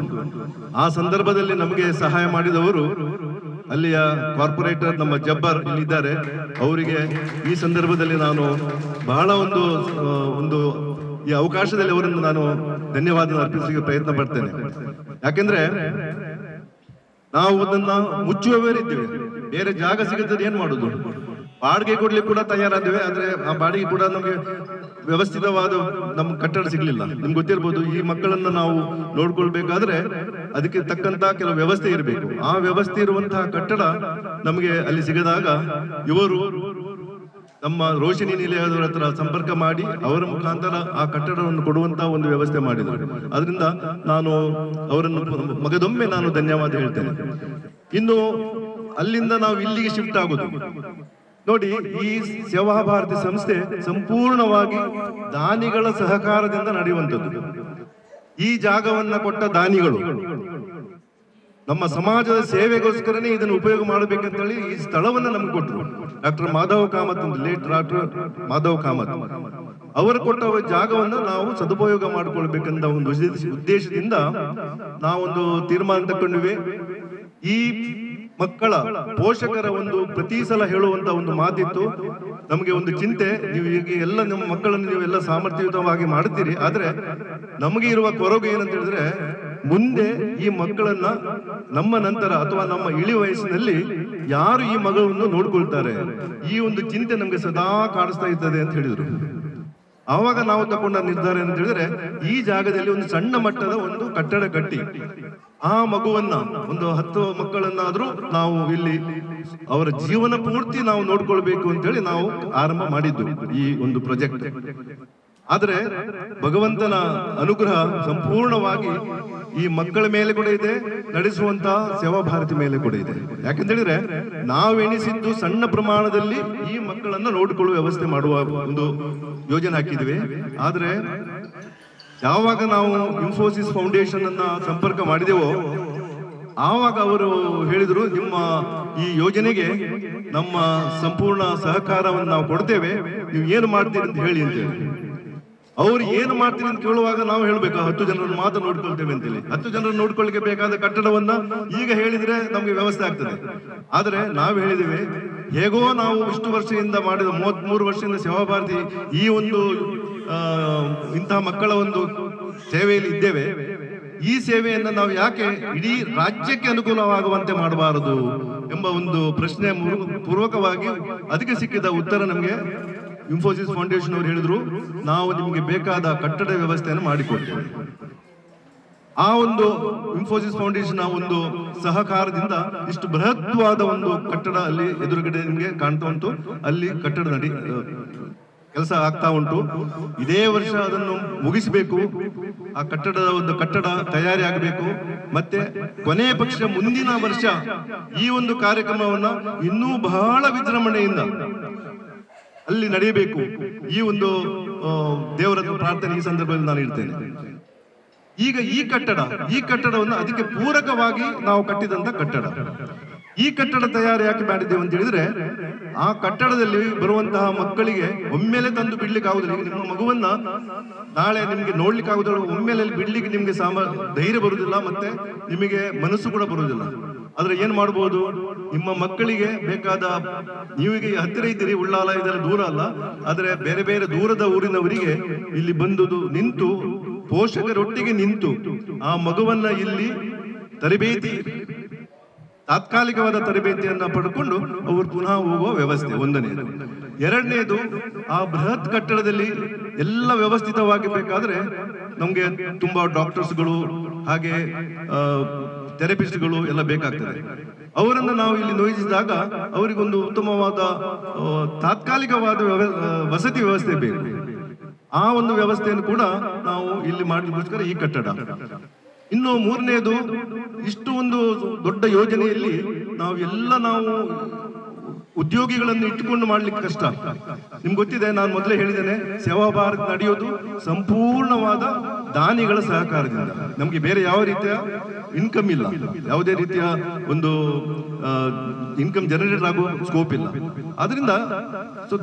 ಆ ಸಂದರ್ಭದಲ್ಲಿ ನಮಗೆ ಸಹಾಯ ಮಾಡಿದವರು ಅಲ್ಲಿಯ ಕಾರ್ಪೊರೇಟರ್ ನಮ್ಮ ಜಬ್ಬರ್ ಇಲ್ಲಿದ್ದಾರೆ. ಅವರಿಗೆ ಈ ಸಂದರ್ಭದಲ್ಲಿ ನಾನು ಬಹಳ ಒಂದು ಈ ಅವಕಾಶದಲ್ಲಿ ಅವರನ್ನು ನಾನು ಧನ್ಯವಾದ ಅರ್ಪಿಸಲಿಕ್ಕೆ ಪ್ರಯತ್ನ ಪಡ್ತೇನೆ. ಯಾಕೆಂದ್ರೆ ನಾವು ಅದನ್ನ ಮುಚ್ಚುವವರಿದ್ದೇವೆ, ಬೇರೆ ಜಾಗ ಸಿಗತ್ತದೆ ಏನ್ ಮಾಡುದು, ಬಾಡಿಗೆ ಕೊಡ್ಲಿಕ್ಕೆ ಕೂಡ ತಯಾರಾದ್ದೇವೆ. ಆದ್ರೆ ಆ ಬಾಡಿಗೆ ಕೂಡ ನಮಗೆ ವ್ಯವಸ್ಥಿತವಾದ ನಮ್ಮ ಕಟ್ಟಡ ಸಿಗ್ಲಿಲ್ಲ. ನಿಮ್ಗೆ ಗೊತ್ತಿರ್ಬೋದು, ಈ ಮಕ್ಕಳನ್ನ ನಾವು ನೋಡ್ಕೊಳ್ಬೇಕಾದ್ರೆ ಅದಕ್ಕೆ ತಕ್ಕಂತ ಕೆಲವು ವ್ಯವಸ್ಥೆ ಇರಬೇಕು. ಆ ವ್ಯವಸ್ಥೆ ಇರುವಂತಹ ಕಟ್ಟಡ ನಮಗೆ ಅಲ್ಲಿ ಸಿಗದಾಗ ಇವರು ನಮ್ಮ ರೋಶಿನಿ ನಿಲಯದವರ ಹತ್ರ ಸಂಪರ್ಕ ಮಾಡಿ ಅವರ ಮುಖಾಂತರ ಆ ಕಟ್ಟಡವನ್ನು ಕೊಡುವಂತಹ ಒಂದು ವ್ಯವಸ್ಥೆ ಮಾಡಿದರು. ಅದರಿಂದ ನಾನು ಅವರನ್ನು ಮಗದೊಮ್ಮೆ ನಾನು ಧನ್ಯವಾದ ಹೇಳ್ತೇನೆ. ಇನ್ನು ಅಲ್ಲಿಂದ ನಾವು ಇಲ್ಲಿಗೆ ಶಿಫ್ಟ್ ಆಗುದು ನೋಡಿ, ಈ ಸೇವಾ ಭಾರತಿ ಸಂಸ್ಥೆ ಸಂಪೂರ್ಣವಾಗಿ ದಾನಿಗಳ ಸಹಕಾರದಿಂದ ನಡೆಯುವಂಥದ್ದು. ಈ ಜಾಗವನ್ನ ಕೊಟ್ಟ ದಾನಿಗಳು ನಮ್ಮ ಸಮಾಜದ ಸೇವೆಗೋಸ್ಕರನೇ ಇದನ್ನು ಉಪಯೋಗ ಮಾಡಬೇಕಂತ ಹೇಳಿ ಈ ಸ್ಥಳವನ್ನ ನಮ್ಗೆ ಕೊಟ್ಟರು. Doctor Madhav Kamath, late doctor Madhav Kamath ಅವರು ಕೊಟ್ಟ ಜಾಗವನ್ನ ನಾವು ಸದುಪಯೋಗ ಮಾಡಿಕೊಳ್ಬೇಕಂತ ಒಂದು ಉದ್ದೇಶದಿಂದ ನಾವೊಂದು ತೀರ್ಮಾನ ತಗೊಂಡಿವೆ. ಈ ಮಕ್ಕಳ ಪೋಷಕರ ಒಂದು ಪ್ರತಿ ಸಲ ಹೇಳುವಂತ ಒಂದು ಮಾತಿತ್ತು, ನಮಗೆ ಒಂದು ಚಿಂತೆ, ನೀವು ಈಗ ಎಲ್ಲ ನಿಮ್ಮ ಮಕ್ಕಳನ್ನು ನೀವೆಲ್ಲ ಸಾಮರ್ಥ್ಯಯುತವಾಗಿ ಮಾಡ್ತೀರಿ, ಆದ್ರೆ ನಮಗೆ ಇರುವ ಕೊರಗು ಏನಂತ ಹೇಳಿದ್ರೆ ಮುಂದೆ ಈ ಮಕ್ಕಳನ್ನ ನಮ್ಮ ನಂತರ ಅಥವಾ ನಮ್ಮ ಇಳಿ ವಯಸ್ಸಿನಲ್ಲಿ ಯಾರು ಈ ಮಗಳನ್ನು ನೋಡ್ಕೊಳ್ತಾರೆ, ಈ ಒಂದು ಚಿಂತೆ ನಮ್ಗೆ ಸದಾ ಕಾಣಿಸ್ತಾ ಇರ್ತದೆ ಅಂತ ಹೇಳಿದ್ರು. ಆವಾಗ ನಾವು ತಗೊಂಡ ನಿರ್ಧಾರ ಅಂತ ಹೇಳಿದ್ರೆ ಈ ಜಾಗದಲ್ಲಿ ಒಂದು ಸಣ್ಣ ಮಟ್ಟದ ಒಂದು ಕಟ್ಟಡ ಕಟ್ಟಿ ಆ ಮಗುವನ್ನ ಒಂದು 10 ಮಕ್ಕಳನ್ನಾದ್ರೂ ನಾವು ಇಲ್ಲಿ ಅವರ ಜೀವನ ಪೂರ್ತಿ ನಾವು ನೋಡ್ಕೊಳ್ಬೇಕು ಅಂತ ಹೇಳಿ ನಾವು ಆರಂಭ ಮಾಡಿದ್ದು ಈ ಒಂದು ಪ್ರಾಜೆಕ್ಟ್. ಆದ್ರೆ ಭಗವಂತನ ಅನುಗ್ರಹ ಸಂಪೂರ್ಣವಾಗಿ ಈ ಮಕ್ಕಳ ಮೇಲೆ ಕೂಡ ಇದೆ, ನಡೆಸುವಂತಹ ಸೇವಾ ಭಾರತಿ ಮೇಲೆ ಕೂಡ ಇದೆ. ಯಾಕಂತ ಹೇಳಿದ್ರೆ ನಾವು ಎಣಿಸಿದ್ದು ಸಣ್ಣ ಪ್ರಮಾಣದಲ್ಲಿ ಈ ಮಕ್ಕಳನ್ನ ನೋಡಿಕೊಳ್ಳುವ ವ್ಯವಸ್ಥೆ ಮಾಡುವ ಒಂದು ಯೋಜನೆ ಹಾಕಿದ್ವಿ. ಆದ್ರೆ ಯಾವಾಗ ನಾವು ಇನ್ಫೋಸಿಸ್ ಫೌಂಡೇಶನ್ ಅನ್ನ ಸಂಪರ್ಕ ಮಾಡಿದೆವೋ ಆವಾಗ ಅವರು ಹೇಳಿದ್ರು, ನಿಮ್ಮ ಈ ಯೋಜನೆಗೆ ನಮ್ಮ ಸಂಪೂರ್ಣ ಸಹಕಾರವನ್ನು ನಾವು ಕೊಡ್ತೇವೆ, ನೀವು ಏನು ಮಾಡ್ತೀರಿ ಅಂತ ಹೇಳಿ ಅಂತೇಳಿ. ಅವ್ರು ಏನು ಮಾಡ್ತೀರಿ ಅಂತ ಕೇಳುವಾಗ ನಾವು ಹೇಳ್ಬೇಕು 10 ಜನರನ್ನು ಮಾತ್ರ ನೋಡ್ಕೊಳ್ತೇವೆ ಅಂತೇಳಿ. 10 ಜನರನ್ನು ನೋಡ್ಕೊಳ್ಳಿಕ್ಕೆ ಬೇಕಾದ ಕಟ್ಟಡವನ್ನ ಈಗ ಹೇಳಿದ್ರೆ ನಮ್ಗೆ ವ್ಯವಸ್ಥೆ ಆಗ್ತದೆ. ಆದ್ರೆ ನಾವು ಹೇಳಿದ್ದೇವೆ, ಹೇಗೋ ನಾವು ಇಷ್ಟು ವರ್ಷದಿಂದ ಮಾಡಿದ 33 ವರ್ಷದಿಂದ ಸೇವಾ ಭಾರತಿ ಈ ಒಂದು ಇಂತಹ ಮಕ್ಕಳ ಒಂದು ಸೇವೆಯಲ್ಲಿ ಇದ್ದೇವೆ. ಈ ಸೇವೆಯನ್ನ ನಾವು ಯಾಕೆ ಇಡೀ ರಾಜ್ಯಕ್ಕೆ ಅನುಕೂಲವಾಗುವಂತೆ ಮಾಡಬಾರದು ಎಂಬ ಒಂದು ಪ್ರಶ್ನೆ ಪೂರ್ವಕವಾಗಿ ಅದಕ್ಕೆ ಸಿಕ್ಕಿದ ಉತ್ತರ ನಮಗೆ ಇನ್ಫೋಸಿಸ್ ಫೌಂಡೇಶನ್ ಅವರು ಹೇಳಿದ್ರು, ನಾವು ನಿಮಗೆ ಬೇಕಾದ ಕಟ್ಟಡ ವ್ಯವಸ್ಥೆಯನ್ನು ಮಾಡಿಕೊಡ್ತೇವೆ. ಆ ಒಂದು ಇನ್ಫೋಸಿಸ್ ಫೌಂಡೇಶನ್ ಒಂದು ಸಹಕಾರದಿಂದ ಇಷ್ಟು ಬೃಹತ್ವಾದ ಒಂದು ಕಟ್ಟಡ ಅಲ್ಲಿ ಎದುರುಗಡೆ ನಿಮಗೆ ಕಾಣ್ತಾ ಉಂಟು. ಅಲ್ಲಿ ಕಟ್ಟಡ ಕೆಲಸ ಆಗ್ತಾ ಉಂಟು. ಇದೇ ವರ್ಷ ಅದನ್ನು ಮುಗಿಸಬೇಕು. ಆ ಕಟ್ಟಡದ ಒಂದು ಕಟ್ಟಡ ತಯಾರಿ ಆಗಬೇಕು. ಮತ್ತೆ ಕೊನೆಯ ಪಕ್ಷ ಮುಂದಿನ ವರ್ಷ ಈ ಒಂದು ಕಾರ್ಯಕ್ರಮವನ್ನ ಇನ್ನೂ ಬಹಳ ವಿಜೃಂಭಣೆಯಿಂದ ಅಲ್ಲಿ ನಡೆಯಬೇಕು. ಈ ಒಂದು ದೇವರ ಪ್ರಾರ್ಥನೆ ಈ ಸಂದರ್ಭದಲ್ಲಿ ನಾನು ಇಡ್ತೇನೆ. ಈಗ ಈ ಕಟ್ಟಡವನ್ನು ಅದಕ್ಕೆ ಪೂರಕವಾಗಿ ನಾವು ಕಟ್ಟಿದಂತ ಕಟ್ಟಡ. ಈ ಕಟ್ಟಡ ತಯಾರಿ ಯಾಕೆ ಮಾಡಿದ್ದೇವೆ ಅಂತ ಹೇಳಿದ್ರೆ, ಆ ಕಟ್ಟಡದಲ್ಲಿ ಬರುವಂತಹ ಮಕ್ಕಳಿಗೆ ಒಮ್ಮೆಲೆ ತಂದು ಬಿಡ್ಲಿಕ್ಕೆ ಆಗುದಿಲ್ಲ. ನಿಮ್ಮ ಮಗುವನ್ನ ನಾಳೆ ನಿಮ್ಗೆ ನೋಡ್ಲಿಕ್ಕೆ ಆಗುದಿಲ್ಲ, ಒಮ್ಮೆಲೆ ಬಿಡ್ಲಿಕ್ಕೆ ನಿಮ್ಗೆ ಧೈರ್ಯ ಬರುವುದಿಲ್ಲ, ಮತ್ತೆ ನಿಮಗೆ ಮನಸ್ಸು ಕೂಡ ಬರುವುದಿಲ್ಲ. ಆದ್ರೆ ಏನ್ ಮಾಡಬಹುದು, ನಿಮ್ಮ ಮಕ್ಕಳಿಗೆ ಬೇಕಾದ, ನೀವೀಗ ಹತ್ತಿರ ಇದ್ದೀರಿ, ಉಳ್ಳಾಲ ಇದೆಲ್ಲ ದೂರ ಅಲ್ಲ, ಆದ್ರೆ ಬೇರೆ ಬೇರೆ ದೂರದ ಊರಿನವರಿಗೆ ಇಲ್ಲಿ ಬಂದುದು ನಿಂತು ಪೋಷಕರೊಟ್ಟಿಗೆ ನಿಂತು ಆ ಮಗುವನ್ನ ಇಲ್ಲಿ ತರಬೇತಿ, ತಾತ್ಕಾಲಿಕವಾದ ತರಬೇತಿಯನ್ನ ಪಡ್ಕೊಂಡು ಅವರು ಪುನಃ ಹೋಗುವ ವ್ಯವಸ್ಥೆ ಒಂದನೇದು. ಎರಡನೇದು, ಆ ಬೃಹತ್ ಕಟ್ಟಡದಲ್ಲಿ ಎಲ್ಲ ವ್ಯವಸ್ಥಿತವಾಗಿ ಬೇಕಾದ್ರೆ ನಮ್ಗೆ ತುಂಬಾ ಡಾಕ್ಟರ್ಸ್ಗಳು ಹಾಗೆ ಥೆರಪಿಸ್ಟ್ಗಳು ಎಲ್ಲ ಬೇಕಾಗ್ತದೆ. ಅವರನ್ನ ನಾವು ಇಲ್ಲಿ ನಿಯೋಜಿಸಿದಾಗ ಅವರಿಗೊಂದು ಉತ್ತಮವಾದ ತಾತ್ಕಾಲಿಕವಾದ ವಸತಿ ವ್ಯವಸ್ಥೆ ಬೇಕು. ಆ ಒಂದು ವ್ಯವಸ್ಥೆಯನ್ನು ಕೂಡ ನಾವು ಇಲ್ಲಿ ಮಾಡಲಿಕ್ಕೋಸ್ಕರ ಈ ಕಟ್ಟಡ. ಇನ್ನು ಮೂರನೇದು, ಇಷ್ಟು ಒಂದು ದೊಡ್ಡ ಯೋಜನೆಯಲ್ಲಿ ನಾವು ಉದ್ಯೋಗಿಗಳನ್ನು ಇಟ್ಟುಕೊಂಡು ಮಾಡ್ಲಿಕ್ಕೆ ಕಷ್ಟ. ನಿಮ್ಗೆ ಗೊತ್ತಿದೆ, ನಾನು ಮೊದಲೇ ಹೇಳಿದ್ದೇನೆ, ಸೇವಾ ಭಾರತ್ ನಡೆಯೋದು ಸಂಪೂರ್ಣವಾದ ದಾನಿಗಳ ಸಹಕಾರದಿಂದ. ನಮ್ಗೆ ಬೇರೆ ಯಾವ ರೀತಿಯ ಇನ್ಕಮ್ ಇಲ್ಲ, ಯಾವುದೇ ರೀತಿಯ ಒಂದು ಇನ್ಕಮ್ ಜನರೇಟ್ ಆಗುವ ಸ್ಕೋಪ್ ಇಲ್ಲ. ಆದ್ರಿಂದ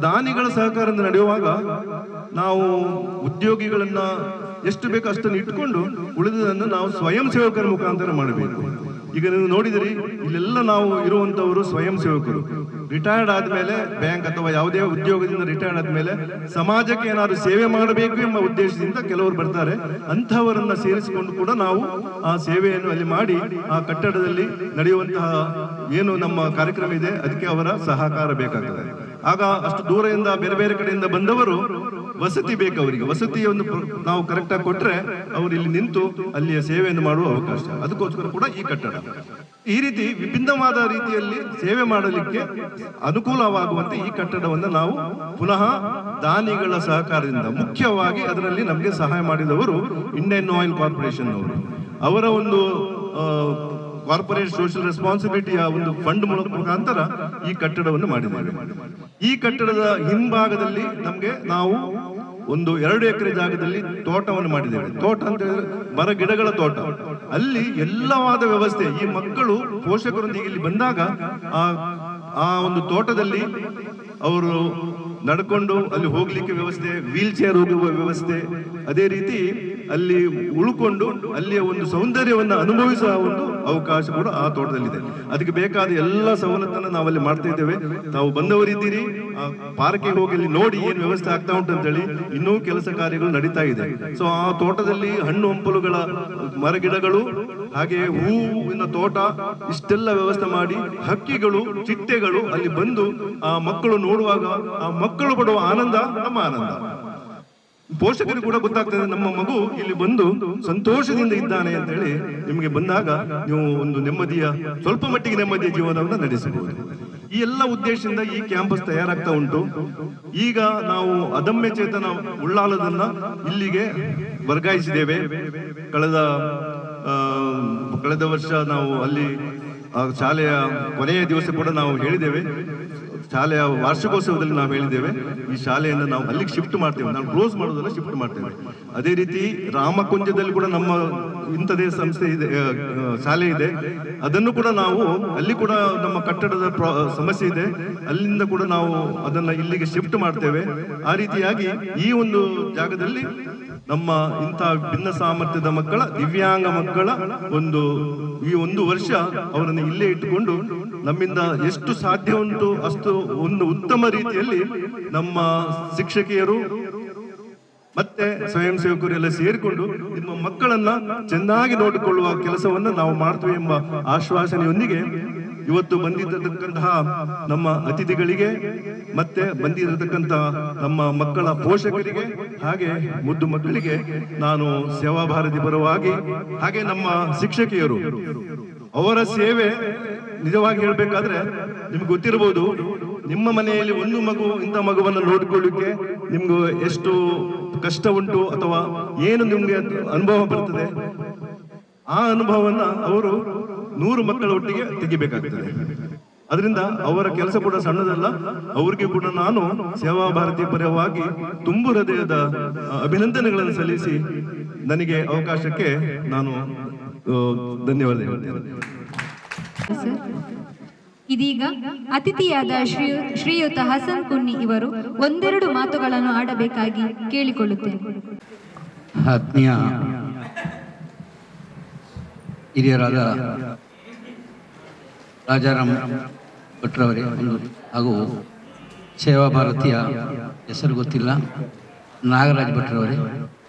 ದಾನಿಗಳ ಸಹಕಾರದಿಂದ ನಡೆಯುವಾಗ ನಾವು ಉದ್ಯೋಗಿಗಳನ್ನ ಎಷ್ಟು ಬೇಕೋ ಅಷ್ಟನ್ನು ಇಟ್ಕೊಂಡು ಉಳಿದದನ್ನು ನಾವು ಸ್ವಯಂ ಸೇವಕರ ಮುಖಾಂತರ ಮಾಡಬೇಕು. ಈಗ ನೀವು ನೋಡಿದಿರಿ, ಇಲ್ಲೆಲ್ಲ ನಾವು ಇರುವಂತವರು ಸ್ವಯಂ ಸೇವಕರು. ರಿಟೈರ್ಡ್ ಆದ್ಮೇಲೆ ಬ್ಯಾಂಕ್ ಅಥವಾ ಯಾವುದೇ ಉದ್ಯೋಗದಿಂದ ರಿಟೈರ್ಡ್ ಆದ್ಮೇಲೆ ಸಮಾಜಕ್ಕೆ ಏನಾದ್ರು ಸೇವೆ ಮಾಡಬೇಕು ಎಂಬ ಉದ್ದೇಶದಿಂದ ಕೆಲವರು ಬರ್ತಾರೆ. ಅಂಥವರನ್ನ ಸೇರಿಸಿಕೊಂಡು ಕೂಡ ನಾವು ಆ ಸೇವೆಯನ್ನು ಅಲ್ಲಿ ಮಾಡಿ ಆ ಕಟ್ಟಡದಲ್ಲಿ ನಡೆಯುವಂತಹ ಏನು ನಮ್ಮ ಕಾರ್ಯಕ್ರಮ ಇದೆ ಅದಕ್ಕೆ ಅವರ ಸಹಕಾರ ಬೇಕಾಗ್ತದೆ. ಆಗ ಅಷ್ಟು ದೂರದಿಂದ ಬೇರೆ ಬೇರೆ ಕಡೆಯಿಂದ ಬಂದವರು ವಸತಿ ಬೇಕು ಅವರಿಗೆ. ವಸತಿಯನ್ನು ನಾವು ಕರೆಕ್ಟಾಗಿ ಕೊಟ್ಟರೆ ಅವರು ಇಲ್ಲಿ ನಿಂತು ಅಲ್ಲಿಯ ಸೇವೆಯನ್ನು ಮಾಡುವ ಅವಕಾಶ. ಅದಕ್ಕೋಸ್ಕರ ಕೂಡ ಈ ಕಟ್ಟಡ ಈ ರೀತಿ ವಿಭಿನ್ನವಾದ ರೀತಿಯಲ್ಲಿ ಸೇವೆ ಮಾಡಲಿಕ್ಕೆ ಅನುಕೂಲವಾಗುವಂತೆ ಈ ಕಟ್ಟಡವನ್ನು ನಾವು ಪುನಃ ದಾನಿಗಳ ಸಹಕಾರದಿಂದ, ಮುಖ್ಯವಾಗಿ ಅದರಲ್ಲಿ ನಮಗೆ ಸಹಾಯ ಮಾಡಿದವರು ಇಂಡಿಯನ್ ಆಯಿಲ್ ಕಾರ್ಪೊರೇಷನ್ ಅವರು, ಅವರ ಒಂದು ಕಾರ್ಪೊರೇಟ್ ಸೋಷಿಯಲ್ ರೆಸ್ಪಾನ್ಸಿಬಿಲಿಟಿಯ ಒಂದು ಫಂಡ್ ಮುಖಾಂತರ ಈ ಕಟ್ಟಡವನ್ನು ಮಾಡಿದ್ದೇವೆ. ಈ ಕಟ್ಟಡದ ಹಿಂಭಾಗದಲ್ಲಿ ನಮಗೆ ನಾವು ಒಂದು 2 ಎಕರೆ ಜಾಗದಲ್ಲಿ ತೋಟವನ್ನು ಮಾಡಿದ್ದೇವೆ. ತೋಟ ಅಂತ ಹೇಳಿದ್ರೆ ಮರ ಗಿಡಗಳ ತೋಟ. ಅಲ್ಲಿ ಎಲ್ಲವಾದ ವ್ಯವಸ್ಥೆ, ಈ ಮಕ್ಕಳು ಪೋಷಕರೊಂದಿಗೆ ಇಲ್ಲಿ ಬಂದಾಗ ಆ ಒಂದು ತೋಟದಲ್ಲಿ ಅವರು ನಡ್ಕೊಂಡು ಅಲ್ಲಿ ಹೋಗ್ಲಿಕ್ಕೆ ವ್ಯವಸ್ಥೆ, ವೀಲ್ ಚೇರ್ ಹೋಗುವ ವ್ಯವಸ್ಥೆ, ಅದೇ ರೀತಿ ಅಲ್ಲಿ ಉಳ್ಕೊಂಡು ಅಲ್ಲಿಯ ಒಂದು ಸೌಂದರ್ಯವನ್ನು ಅನುಭವಿಸುವ ಒಂದು ಅವಕಾಶ ಕೂಡ ಆ ತೋಟದಲ್ಲಿದೆ. ಅದಕ್ಕೆ ಬೇಕಾದ ಎಲ್ಲ ಸವಲತ್ತನ್ನು ನಾವಲ್ಲಿ ಮಾಡ್ತಾ ಇದ್ದೇವೆ. ತಾವು ಬಂದವರಿದ್ದೀರಿ, ಆ ಪಾರ್ಕಿಗೆ ಹೋಗಿ ಅಲ್ಲಿ ನೋಡಿ ಏನು ವ್ಯವಸ್ಥೆ ಆಗ್ತಾ ಉಂಟು ಅಂತೇಳಿ. ಇನ್ನೂ ಕೆಲಸ ಕಾರ್ಯಗಳು ನಡೀತಾ ಇದೆ. ಸೊ ಆ ತೋಟದಲ್ಲಿ ಹಣ್ಣು ಹಂಪಲುಗಳ ಮರಗಿಡಗಳು, ಹಾಗೆ ಹೂವಿನ ತೋಟ, ಇಷ್ಟೆಲ್ಲ ವ್ಯವಸ್ಥೆ ಮಾಡಿ ಹಕ್ಕಿಗಳು, ಚಿಟ್ಟೆಗಳು ಅಲ್ಲಿ ಬಂದು ಆ ಮಕ್ಕಳು ನೋಡುವಾಗ ಆ ಮಕ್ಕಳು ಪಡುವ ಆನಂದ ನಮ್ಮ ಆನಂದ. ಪೋಷಕರಿಗೆ ಕೂಡ ಗೊತ್ತಾಗ್ತದೆ ನಮ್ಮ ಮಗು ಇಲ್ಲಿ ಬಂದು ಸಂತೋಷದಿಂದ ಇದ್ದಾನೆ ಅಂತ ಹೇಳಿ. ನಿಮಗೆ ಬಂದಾಗ ನೀವು ಒಂದು ನೆಮ್ಮದಿಯ, ಸ್ವಲ್ಪ ಮಟ್ಟಿಗೆ ನೆಮ್ಮದಿಯ ಜೀವನವನ್ನು ನಡೆಸಬಹುದು. ಈ ಎಲ್ಲ ಉದ್ದೇಶದಿಂದ ಈ ಕ್ಯಾಂಪಸ್ ತಯಾರಾಗ್ತಾ ಉಂಟು. ಈಗ ನಾವು ಅದಮ್ಯ ಚೇತನ ಉಳ್ಳಾಲದನ್ನ ಇಲ್ಲಿಗೆ ವರ್ಗಾಯಿಸಿದ್ದೇವೆ. ಕಳೆದ ವರ್ಷ ನಾವು ಅಲ್ಲಿ ಶಾಲೆಯ ಕೊನೆಯ ದಿವಸ ಕೂಡ ನಾವು ಹೇಳಿದ್ದೇವೆ, ಶಾಲೆಯ ವಾರ್ಷಿಕೋತ್ಸವದಲ್ಲಿ ನಾವು ಹೇಳಿದ್ದೇವೆ, ಈ ಶಾಲೆಯನ್ನು ನಾವು ಅಲ್ಲಿಗೆ ಶಿಫ್ಟ್ ಮಾಡ್ತೇವೆ. ನಾವು ಕ್ಲೋಸ್ ಮಾಡೋದನ್ನ ಶಿಫ್ಟ್ ಮಾಡ್ತೇವೆ. ಅದೇ ರೀತಿ ರಾಮಕುಂಜದಲ್ಲಿ ಕೂಡ ನಮ್ಮ ಇಂಥದೇ ಸಂಸ್ಥೆ ಇದೆ, ಶಾಲೆ ಇದೆ. ಅದನ್ನು ಕೂಡ ನಾವು ಅಲ್ಲಿ ಕೂಡ ನಮ್ಮ ಕಟ್ಟಡದ ಸಮಸ್ಯೆ ಇದೆ, ಅಲ್ಲಿಂದ ಕೂಡ ನಾವು ಅದನ್ನ ಇಲ್ಲಿಗೆ ಶಿಫ್ಟ್ ಮಾಡ್ತೇವೆ. ಆ ರೀತಿಯಾಗಿ ಈ ಒಂದು ಜಾಗದಲ್ಲಿ ನಮ್ಮ ಇಂಥ ಭಿನ್ನ ಸಾಮರ್ಥ್ಯದ ಮಕ್ಕಳ, ದಿವ್ಯಾಂಗ ಮಕ್ಕಳ ಈ ಒಂದು ವರ್ಷ ಅವರನ್ನು ಇಲ್ಲೇ ಇಟ್ಟುಕೊಂಡು ನಮ್ಮಿಂದ ಎಷ್ಟು ಸಾಧ್ಯ ಉಂಟು ಅಷ್ಟು ಒಂದು ಉತ್ತಮ ರೀತಿಯಲ್ಲಿ ನಮ್ಮ ಶಿಕ್ಷಕಿಯರು ಮತ್ತೆ ಸ್ವಯಂ ಸೇವಕರು ಎಲ್ಲ ಸೇರಿಕೊಂಡು ನಿಮ್ಮ ಮಕ್ಕಳನ್ನ ಚೆನ್ನಾಗಿ ನೋಡಿಕೊಳ್ಳುವ ಕೆಲಸವನ್ನ ನಾವು ಮಾಡ್ತೇವೆ ಎಂಬ ಆಶ್ವಾಸನೆಯೊಂದಿಗೆ ಇವತ್ತು ಬಂದಿರತಕ್ಕಂತಹ ನಮ್ಮ ಅತಿಥಿಗಳಿಗೆ ಮತ್ತೆ ಬಂದಿರತಕ್ಕಂತಹ ನಮ್ಮ ಮಕ್ಕಳ ಪೋಷಕರಿಗೆ ಹಾಗೆ ಮುದ್ದು ಮಕ್ಕಳಿಗೆ ನಾನು ಸೇವಾ ಭಾರತಿ ಪರವಾಗಿ, ಹಾಗೆ ನಮ್ಮ ಶಿಕ್ಷಕಿಯರು ಅವರ ಸೇವೆ ನಿಜವಾಗಿ ಹೇಳ್ಬೇಕಾದ್ರೆ ನಿಮ್ಗೆ ಗೊತ್ತಿರಬಹುದು, ನಿಮ್ಮ ಮನೆಯಲ್ಲಿ ಒಂದು ಮಗು ಇಂಥ ಮಗುವನ್ನು ನೋಡಿಕೊಳ್ಳಿಕ್ಕೆ ನಿಮ್ಗೆ ಎಷ್ಟು ಕಷ್ಟ ಉಂಟು ಅಥವಾ ಏನು ನಿಮ್ಗೆ ಅನುಭವ ಬರ್ತದೆ. ಆ ಅನುಭವವನ್ನ ಅವರು 100 ಮಕ್ಕಳ ಒಟ್ಟಿಗೆ ತೆಗಿಬೇಕಾಗ್ತದೆ. ಅದರಿಂದ ಅವರ ಕೆಲಸ ಕೂಡ ಸಣ್ಣದಲ್ಲ. ಅವರಿಗೆ ಕೂಡ ನಾನು ಸೇವಾ ಭಾರತಿ ಪರವಾಗಿ ತುಂಬು ಹೃದಯದ ಅಭಿನಂದನೆಗಳನ್ನು ಸಲ್ಲಿಸಿ ನನಗೆ ಅವಕಾಶಕ್ಕೆ ನಾನು ಧನ್ಯವಾದ ಹೇಳ್ತೇನೆ. ಇದೀಗ ಅತಿಥಿಯಾದ ಶ್ರೀಯುತ ಹಸನ್ ಕುನ್ನಿ ಇವರು ಒಂದೆರಡು ಮಾತುಗಳನ್ನು ಆಡಬೇಕಾಗಿ ಕೇಳಿಕೊಳ್ಳುತ್ತೇನೆ. ಆತ್ಮೀಯ ಹಿರಿಯರಾದ ರಾಜಾರಾಮ್ ಭಟ್ರವರೇ ಹಾಗೂ ಸೇವಾ ಭಾರತೀಯ ಹೆಸರು ಗೊತ್ತಿಲ್ಲ ನಾಗರಾಜ್ ಭಟ್ರವರೇ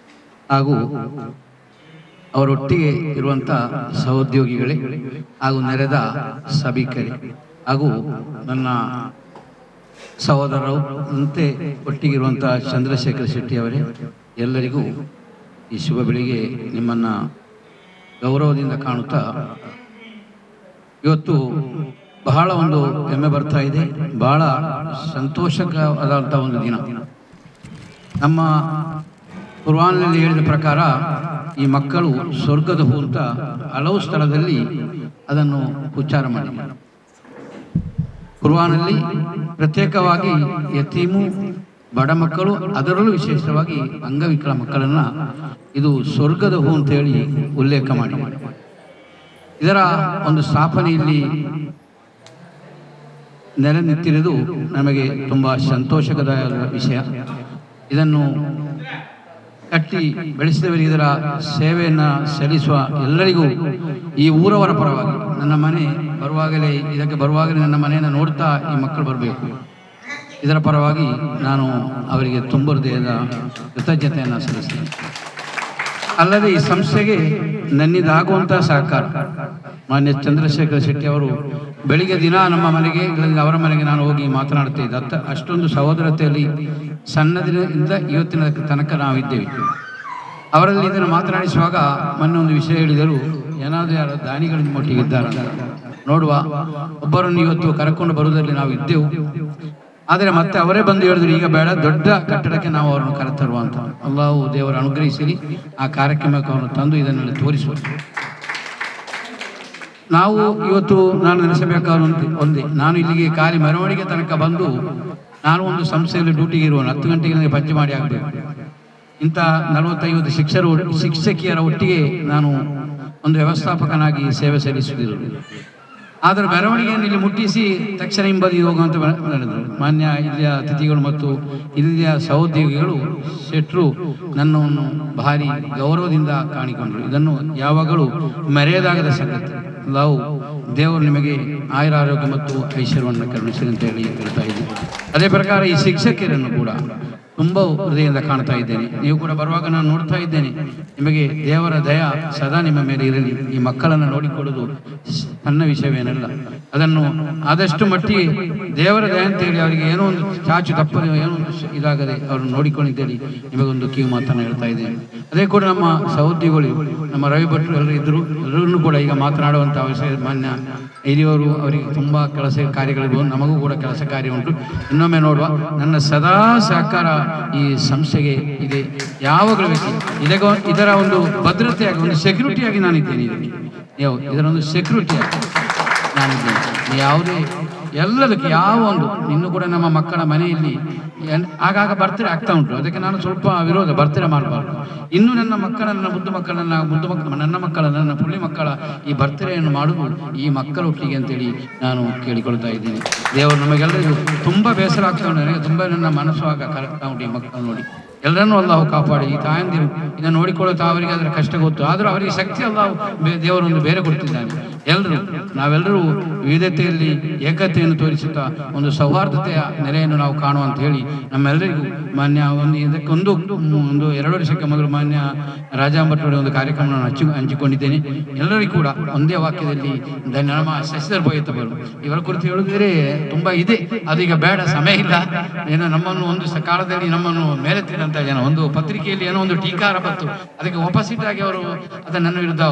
ಹಾಗೂ ಅವರೊಟ್ಟಿಗೆ ಇರುವಂಥ ಸಹೋದ್ಯೋಗಿಗಳೇ ಹಾಗೂ ನೆರೆದ ಸಭಿಕರೇ ಹಾಗೂ ನನ್ನ ಸಹೋದರರು ಅಂತೆ ಒಟ್ಟಿಗಿರುವಂಥ ಚಂದ್ರಶೇಖರ್ ಶೆಟ್ಟಿಯವರೇ, ಎಲ್ಲರಿಗೂ ಈ ಶುಭ ಬೆಳಿಗ್ಗೆ ನಿಮ್ಮನ್ನು ಗೌರವದಿಂದ ಕಾಣುತ್ತಾ, ಇವತ್ತು ಬಹಳ ಒಂದು ಹೆಮ್ಮೆ ಬರ್ತಾ ಇದೆ, ಬಹಳ ಸಂತೋಷಕವಾದಂಥ ಒಂದು ದಿನ. ನಮ್ಮ ಕುರ್ಆನ್ನಲ್ಲಿ ಹೇಳಿದ ಪ್ರಕಾರ ಈ ಮಕ್ಕಳು ಸ್ವರ್ಗದ ಹೂ ಅಂತ ಹಲವು ಸ್ಥಳದಲ್ಲಿ ಅದನ್ನು ಉಚ್ಚಾರ ಮಾಡಿದ್ದಾರೆ. ಕುರ್ಆನಲ್ಲಿ ಪ್ರತ್ಯೇಕವಾಗಿ ಯತೀಮು, ಬಡ ಮಕ್ಕಳು, ಅದರಲ್ಲೂ ವಿಶೇಷವಾಗಿ ಅಂಗವಿಕಲ ಮಕ್ಕಳನ್ನ ಇದು ಸ್ವರ್ಗದ ಹೂ ಅಂತೇಳಿ ಉಲ್ಲೇಖ ಮಾಡಿ, ಇದರ ಒಂದು ಸ್ಥಾಪನೆಯಲ್ಲಿ ನೆಲೆ ನಿಂತಿರುವುದು ನಮಗೆ ತುಂಬ ಸಂತೋಷಕದ ವಿಷಯ. ಇದನ್ನು ಕಟ್ಟಿ ಬೆಳೆಸಿದವರಿಗೆ, ಇದರ ಸೇವೆಯನ್ನು ಸಲ್ಲಿಸುವ ಎಲ್ಲರಿಗೂ ಈ ಊರವರ ಪರವಾಗಿ, ನನ್ನ ಮನೆ ಇದಕ್ಕೆ ಬರುವಾಗಲೇ ನನ್ನ ಮನೆಯನ್ನು ನೋಡ್ತಾ ಈ ಮಕ್ಕಳು ಬರಬೇಕು, ಇದರ ಪರವಾಗಿ ನಾನು ಅವರಿಗೆ ತುಂಬ ಹೃದಯದ ಕೃತಜ್ಞತೆಯನ್ನು ಸಲ್ಲಿಸ್ತೇನೆ. ಅಲ್ಲದೆ ಈ ಸಂಸ್ಥೆಗೆ ನನ್ನಿಂದಾಗುವಂಥ ಸಹಕಾರ, ಮಾನ್ಯ ಚಂದ್ರಶೇಖರ್ ಶೆಟ್ಟಿ ಅವರು ಬೆಳಿಗ್ಗೆ ದಿನ ನಮ್ಮ ಮನೆಗೆ, ಅವರ ಮನೆಗೆ ನಾನು ಹೋಗಿ ಮಾತನಾಡ್ತಾ ಇದ್ದೆ. ಅಷ್ಟೊಂದು ಸಹೋದರತೆಯಲ್ಲಿ ಸಣ್ಣದಿನಿಂದ ಇವತ್ತಿನ ತನಕ ನಾವಿದ್ದೇವೆ. ಅವರಲ್ಲಿ ಇದನ್ನು ಮಾತನಾಡಿಸುವಾಗ ಮೊನ್ನೆ ಒಂದು ವಿಷಯ ಹೇಳಿದರು, ಏನಾದರೂ ಯಾರು ದಾನಿಗಳಿಂದ ಮಟ್ಟಿಗಿದ್ದಾರೆ ನೋಡುವ, ಒಬ್ಬರನ್ನು ಇವತ್ತು ಕರ್ಕೊಂಡು ಬರುವುದರಲ್ಲಿ ನಾವು ಇದ್ದೆವು. ಆದರೆ ಮತ್ತೆ ಅವರೇ ಬಂದು ಹೇಳಿದ್ರು, ಈಗ ಬೇಡ, ದೊಡ್ಡ ಕಟ್ಟಡಕ್ಕೆ ನಾವು ಅವರನ್ನು ಕರೆತರುವ ಅಂತ. ಅಲ್ಲಾಹು ದೇವರು ಅನುಗ್ರಹಿಸಿರಿ, ಆ ಕಾರ್ಯಕ್ರಮಕ್ಕೆ ಅವನು ತಂದು ಇದನ್ನೆಲ್ಲ ತೋರಿಸುವ. ನಾವು ಇವತ್ತು ನಾನು ನೆನೆಸಬೇಕಾದ ಒಂದೇ, ನಾನು ಇಲ್ಲಿಗೆ ಖಾಲಿ ಮೆರವಣಿಗೆ ತನಕ ಬಂದು, ನಾನು ಒಂದು ಸಂಸ್ಥೆಯಲ್ಲಿ ಡ್ಯೂಟಿಗೆ ಇರುವನು. 10 ಗಂಟೆಗೆ ನನಗೆ ಪಂಚೆ ಮಾಡಿ ಆಗಬೇಕು. ಇಂಥ 40-50 ಶಿಕ್ಷಕಿಯರ ಒಟ್ಟಿಗೆ ನಾನು ಒಂದು ವ್ಯವಸ್ಥಾಪಕನಾಗಿ ಸೇವೆ ಸಲ್ಲಿಸುತ್ತಿರುವುದು. ಆದರೆ ಮೆರವಣಿಗೆಯನ್ನು ಇಲ್ಲಿ ಮುಟ್ಟಿಸಿ ತಕ್ಷಣ ಹಿಂಬದಿ ಹೋಗುವಂತ ನಡೆದರು. ಮಾನ್ಯ ಇಲ್ಲಿಯ ಅತಿಥಿಗಳು ಮತ್ತು ಇಲ್ಲಿಯ ಸಹೋದ್ಯೋಗಿಗಳು ಶೆಟ್ರು ನನ್ನನ್ನು ಭಾರಿ ಗೌರವದಿಂದ ಕಾಣಿಕೊಂಡರು. ಇದನ್ನು ಯಾವಾಗಲೂ ಮರೆಯದಾಗದ ಸಂಗತಿ. ನಾವು ದೇವರು ನಿಮಗೆ ಆಯುರಾರೋಗ್ಯ ಮತ್ತು ಐಶ್ವರ್ಯವನ್ನು ಕರುಣಿಸಲಿ ಅಂತ ಹೇಳಿ ಹೇಳ್ತಾ ಇದ್ದೀನಿ. ಅದೇ ಪ್ರಕಾರ ಈ ಶಿಕ್ಷಕರನ್ನು ಕೂಡ ತುಂಬ ಹೃದಯದಿಂದ ಕಾಣ್ತಾ ಇದ್ದೇನೆ. ನೀವು ಕೂಡ ಬರುವಾಗ ನಾನು ನೋಡ್ತಾ ಇದ್ದೇನೆ. ನಿಮಗೆ ದೇವರ ದಯ ಸದಾ ನಿಮ್ಮ ಮೇಲೆ ಇರಲಿ. ಈ ಮಕ್ಕಳನ್ನು ನೋಡಿಕೊಳ್ಳುವುದು ಸಣ್ಣ ವಿಷಯವೇನಲ್ಲ. ಅದನ್ನು ಆದಷ್ಟು ಮಟ್ಟಿಗೆ ದೇವರ ದಯ ಅಂತ ಹೇಳಿ ಅವರಿಗೆ ಏನೋ ಒಂದು ಚಾಚು ತಪ್ಪದೆ, ಏನೋ ಒಂದು ಇದಾಗದೆ ಅವ್ರನ್ನ ನೋಡಿಕೊಂಡಿದ್ದೇಳಿ ನಿಮಗೊಂದು ಕಿವಿ ಮಾತನ್ನು ಹೇಳ್ತಾ ಇದ್ದೇನೆ. ಅದೇ ಕೂಡ ನಮ್ಮ ಸಹೋದ್ಯೋಗಿಗಳು, ನಮ್ಮ ರವಿ ಭಟ್ರು ಎಲ್ಲರೂ ಇದ್ದರು. ಎಲ್ಲರನ್ನೂ ಕೂಡ ಈಗ ಮಾತನಾಡುವಂಥ ಅವಶ್ಯ ಮಾನ್ಯ ಹಿರಿಯವರು, ಅವರಿಗೆ ತುಂಬ ಕೆಲಸ ಕಾರ್ಯಗಳಿರ್ಬೋದು, ನಮಗೂ ಕೂಡ ಕೆಲಸ ಕಾರ್ಯ ಉಂಟು. ಇನ್ನೊಮ್ಮೆ ನೋಡುವ, ನನ್ನ ಸದಾ ಸಹಕಾರ ಈ ಸಂಸ್ಥೆಗೆ ಇದೆ. ಯಾವಾಗಲೂ ಇದರ ಒಂದು ಭದ್ರತೆಯಾಗಿ, ಒಂದು ಸೆಕ್ಯೂರಿಟಿಯಾಗಿ ನಾನಿದ್ದೇನೆ. ಇದರ ಒಂದು ಸೆಕ್ಯೂರಿಟಿಯಾಗಿ ನಾನಿದ್ದೇನೆ. ಯಾವುದೇ ಎಲ್ಲದಕ್ಕೆ ಯಾವ ಒಂದು, ಇನ್ನು ಕೂಡ ನಮ್ಮ ಮಕ್ಕಳ ಮನೆಯಲ್ಲಿ ಆಗಾಗ ಬರ್ತಡೇ ಆಗ್ತಾ ಉಂಟು. ಅದಕ್ಕೆ ನಾನು ಸ್ವಲ್ಪ ವಿರೋಧ, ಬರ್ತಡೇ ಮಾಡಬಾರ್ದು. ಇನ್ನು ನನ್ನ ಮಕ್ಕಳ, ನನ್ನ ನನ್ನ ಮಕ್ಕಳ, ನನ್ನ ಪುಳ್ಳಿ ಮಕ್ಕಳ ಈ ಬರ್ತಡೇಯನ್ನು ಮಾಡುವುದು ಈ ಮಕ್ಕಳ ಒಟ್ಟಿಗೆ ಅಂತೇಳಿ ನಾನು ಕೇಳಿಕೊಳ್ತಾ ಇದ್ದೀನಿ. ದೇವರು ನಮಗೆಲ್ಲರಿಗೂ ತುಂಬ ಬೇಸರ ಆಗ್ತಾ ಉಂಟು. ನನಗೆ ತುಂಬ ನನ್ನ ಮನಸ್ಸು ಆಗ ಕರೆಕ್ಟಾ ಉಂಟು. ಈ ಮಕ್ಕಳು ನೋಡಿ ಎಲ್ಲರನ್ನೂ ಅಲ್ಲಾಹು ಕಾಪಾಡಿ. ಈ ತಾಯಂದಿರು ಇದನ್ನು ನೋಡಿಕೊಳ್ಳುತ್ತಾ ಅವರಿಗೆ ಅದರ ಕಷ್ಟ ಗೊತ್ತು, ಆದರೂ ಅವರಿಗೆ ಶಕ್ತಿ ಅಲ್ಲಾಹು ದೇವರೊಂದು ಬೇರೆ ಕೊಡ್ತಿದ್ದಾನೆ. ನಾವೆಲ್ಲರೂ ವಿವಿಧತೆಯಲ್ಲಿ ಏಕತೆಯನ್ನು ತೋರಿಸುತ್ತಾ ಒಂದು ಸೌಹಾರ್ದತೆಯ ನೆಲೆಯನ್ನು ನಾವು ಕಾಣುವ ಅಂತ ಹೇಳಿ ನಮ್ಮೆಲ್ಲರಿಗೂ ಮಾನ್ಯ ಇದಕ್ಕೊಂದು 2 ವರ್ಷಕ್ಕೆ ಮೊದಲು ಮಾನ್ಯ ರಾಜಾಂಬಟ್ಟೋಡಿ ಒಂದು ಕಾರ್ಯಕ್ರಮ ನಾನು ಹಂಚಿಕೊಂಡಿದ್ದೇನೆ. ಎಲ್ಲರಿಗೂ ಕೂಡ ಒಂದೇ ವಾಕ್ಯದಲ್ಲಿ ನಮ್ಮ ಶಶಿಧರ್ ಬೋಯತವರು ಇವರ ಕುರಿತು ಹೇಳಿದರೆ ತುಂಬ ಇದೆ. ಅದೀಗ ಬೇಡ, ಸಮಯ ಇಲ್ಲ. ಏನೋ ನಮ್ಮನ್ನು ಒಂದು ಕಾಲದಲ್ಲಿ ನಮ್ಮನ್ನು ಮೇಲೆತ್ತಿದಂತ ಜನ, ಒಂದು ಪತ್ರಿಕೆಯಲ್ಲಿ ಏನೋ ಒಂದು ಟೀಕಾರ ಬಂತು, ಅದಕ್ಕೆ ಆಪೋಸಿಟ್ ಆಗಿ ಅವರು ಅದನ್ನು ನನ್ನ ವಿರುದ್ಧ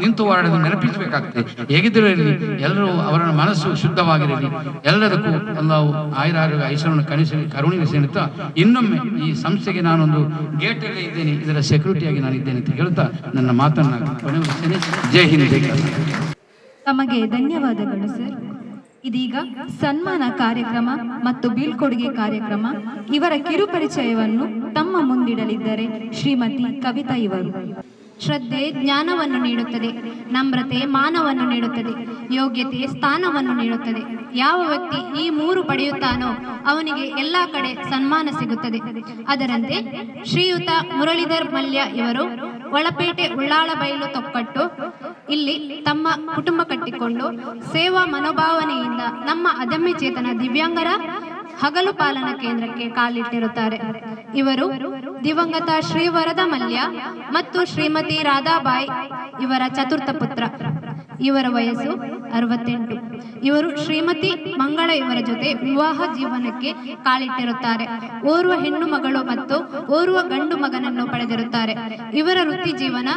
ನಿಂತು ಹೋರಾಡೋದು ನೆನಪಿಸಬೇಕಾಗ್ತದೆ. ಹೇಗಿದ್ದರೂ ಇರಲಿ, ಎಲ್ಲರೂ ಅವರ ಮನಸ್ಸು ಶುದ್ಧವಾಗಿರಲಿ. ಎಲ್ಲದಕ್ಕೂ ಅಲ್ಲಾಹು ಆಯುರಾರೋಗ್ಯ ಐಶ್ವರ್ಯವನ್ನು ಕರುಣಿಸಿ ಅಂತ ಇನ್ನೊಮ್ಮೆ ಈ ಸಂಸ್ಥೆಗೆ ನಾನೊಂದು ಗೇಟಲ್ಲೇ ಇದ್ದೇನೆ, ಇದರ ಸೆಕ್ಯೂರಿಟಿಯಾಗಿ ನಾನಿದ್ದೇನೆ ಅಂತ ಹೇಳ್ತಾ ನನ್ನ ಮಾತನ್ನು ಕೊನೆಗೊಳಿಸ್ತೇನೆ. ಜೈ ಹಿಂದ್, ಜೈ ಕರ್ನಾಟಕ. ತಮಗೆ ಧನ್ಯವಾದಗಳು ಸರ್. ಇದೀಗ ಸನ್ಮಾನ ಕಾರ್ಯಕ್ರಮ ಮತ್ತು ಬೀಳ್ಕೊಡುಗೆ ಕಾರ್ಯಕ್ರಮ, ಇವರ ಕಿರುಪರಿಚಯವನ್ನು ತಮ್ಮ ಮುಂದಿಡಲಿದ್ದಾರೆ ಶ್ರೀಮತಿ ಕವಿತಾ ಇವರು. ಶ್ರದ್ಧೆ ಜ್ಞಾನವನ್ನು ನೀಡುತ್ತದೆ, ನಮ್ರತೆ ಮಾನವನ್ನು ನೀಡುತ್ತದೆ, ಯೋಗ್ಯತೆ ಸ್ಥಾನವನ್ನು ನೀಡುತ್ತದೆ. ಯಾವ ವ್ಯಕ್ತಿ ಈ 3 ಪಡೆಯುತ್ತಾನೋ ಅವನಿಗೆ ಎಲ್ಲ ಕಡೆ ಸನ್ಮಾನ ಸಿಗುತ್ತದೆ. ಅದರಂತೆ ಶ್ರೀಯುತ ಮುರಳೀಧರ್ ಮಲ್ಯ ಇವರು ಒಳಪೇಟೆ ಉಳ್ಳಾಳಬೈಲು ತೊಕ್ಕಟ್ಟು ಇಲ್ಲಿ ತಮ್ಮ ಕುಟುಂಬ ಕಟ್ಟಿಕೊಂಡು ಸೇವಾ ಮನೋಭಾವನೆಯಿಂದ ನಮ್ಮ ಅದಮ್ಯ ಚೇತನ ದಿವ್ಯಾಂಗರ ಹಗಲು ಪಾಲನಾ ಕೇಂದ್ರಕ್ಕೆ ಕಾಲಿಟ್ಟಿರುತ್ತಾರೆ. ಇವರು ದಿವಂಗತ ಶ್ರೀ ವರದ ಮಲ್ಯ ಮತ್ತು ಶ್ರೀಮತಿ ರಾಧಾಬಾಯಿ ಇವರ ಚತುರ್ಥ ಪುತ್ರ. ಇವರ ವಯಸ್ಸು 68. ಇವರು ಶ್ರೀಮತಿ ಮಂಗಳ ಇವರ ಜೊತೆ ವಿವಾಹ ಜೀವನಕ್ಕೆ ಕಾಲಿಟ್ಟಿರುತ್ತಾರೆ. ಓರ್ವ ಹೆಣ್ಣು ಮಗಳು ಮತ್ತು ಓರ್ವ ಗಂಡು ಮಗನನ್ನು ಪಡೆದಿರುತ್ತಾರೆ. ಇವರ ವೃತ್ತಿ ಜೀವನ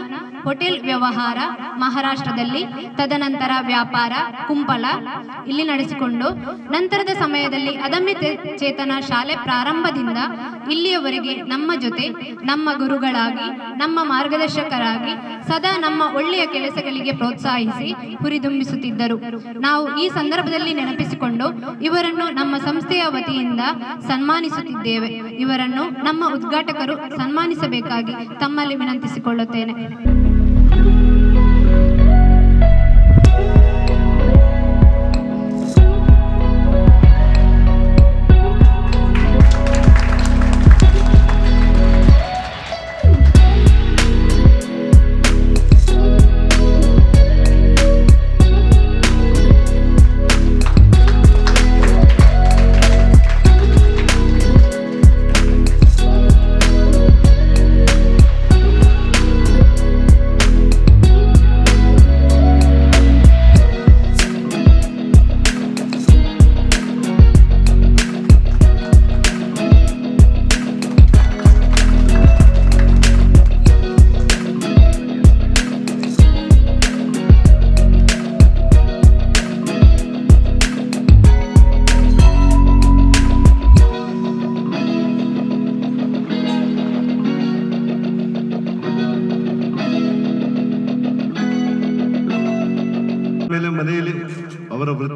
ಹೋಟೆಲ್ ವ್ಯವಹಾರ ಮಹಾರಾಷ್ಟ್ರದಲ್ಲಿ, ತದನಂತರ ವ್ಯಾಪಾರ ಕುಂಪಲ ಇಲ್ಲಿ ನಡೆಸಿಕೊಂಡು ನಂತರದ ಸಮಯದಲ್ಲಿ ಅದಮ್ಯ ಚೇತನ ಶಾಲೆ ಪ್ರಾರಂಭದಿಂದ ಇಲ್ಲಿಯವರೆಗೆ ನಮ್ಮ ಜೊತೆ ನಮ್ಮ ಗುರುಗಳಾಗಿ, ನಮ್ಮ ಮಾರ್ಗದರ್ಶಕರಾಗಿ ಸದಾ ನಮ್ಮ ಒಳ್ಳೆಯ ಕೆಲಸಗಳಿಗೆ ಪ್ರೋತ್ಸಾಹಿಸಿ ಹುರಿದುಂಬಿಸುತ್ತಿದ್ದರು. ನಾವು ಈ ಸಂದರ್ಭದಲ್ಲಿ ನೆನಪಿಸಿಕೊಂಡು ಇವರನ್ನು ನಮ್ಮ ಸಂಸ್ಥೆಯ ವತಿಯಿಂದ ಸನ್ಮಾನಿಸುತ್ತಿದ್ದೇವೆ. ಇವರನ್ನು ನಮ್ಮ ಉದ್ಘಾಟಕರು ಸನ್ಮಾನಿಸಬೇಕಾಗಿ ತಮ್ಮಲ್ಲಿ ವಿನಂತಿಸಿಕೊಳ್ಳುತ್ತೇನೆ.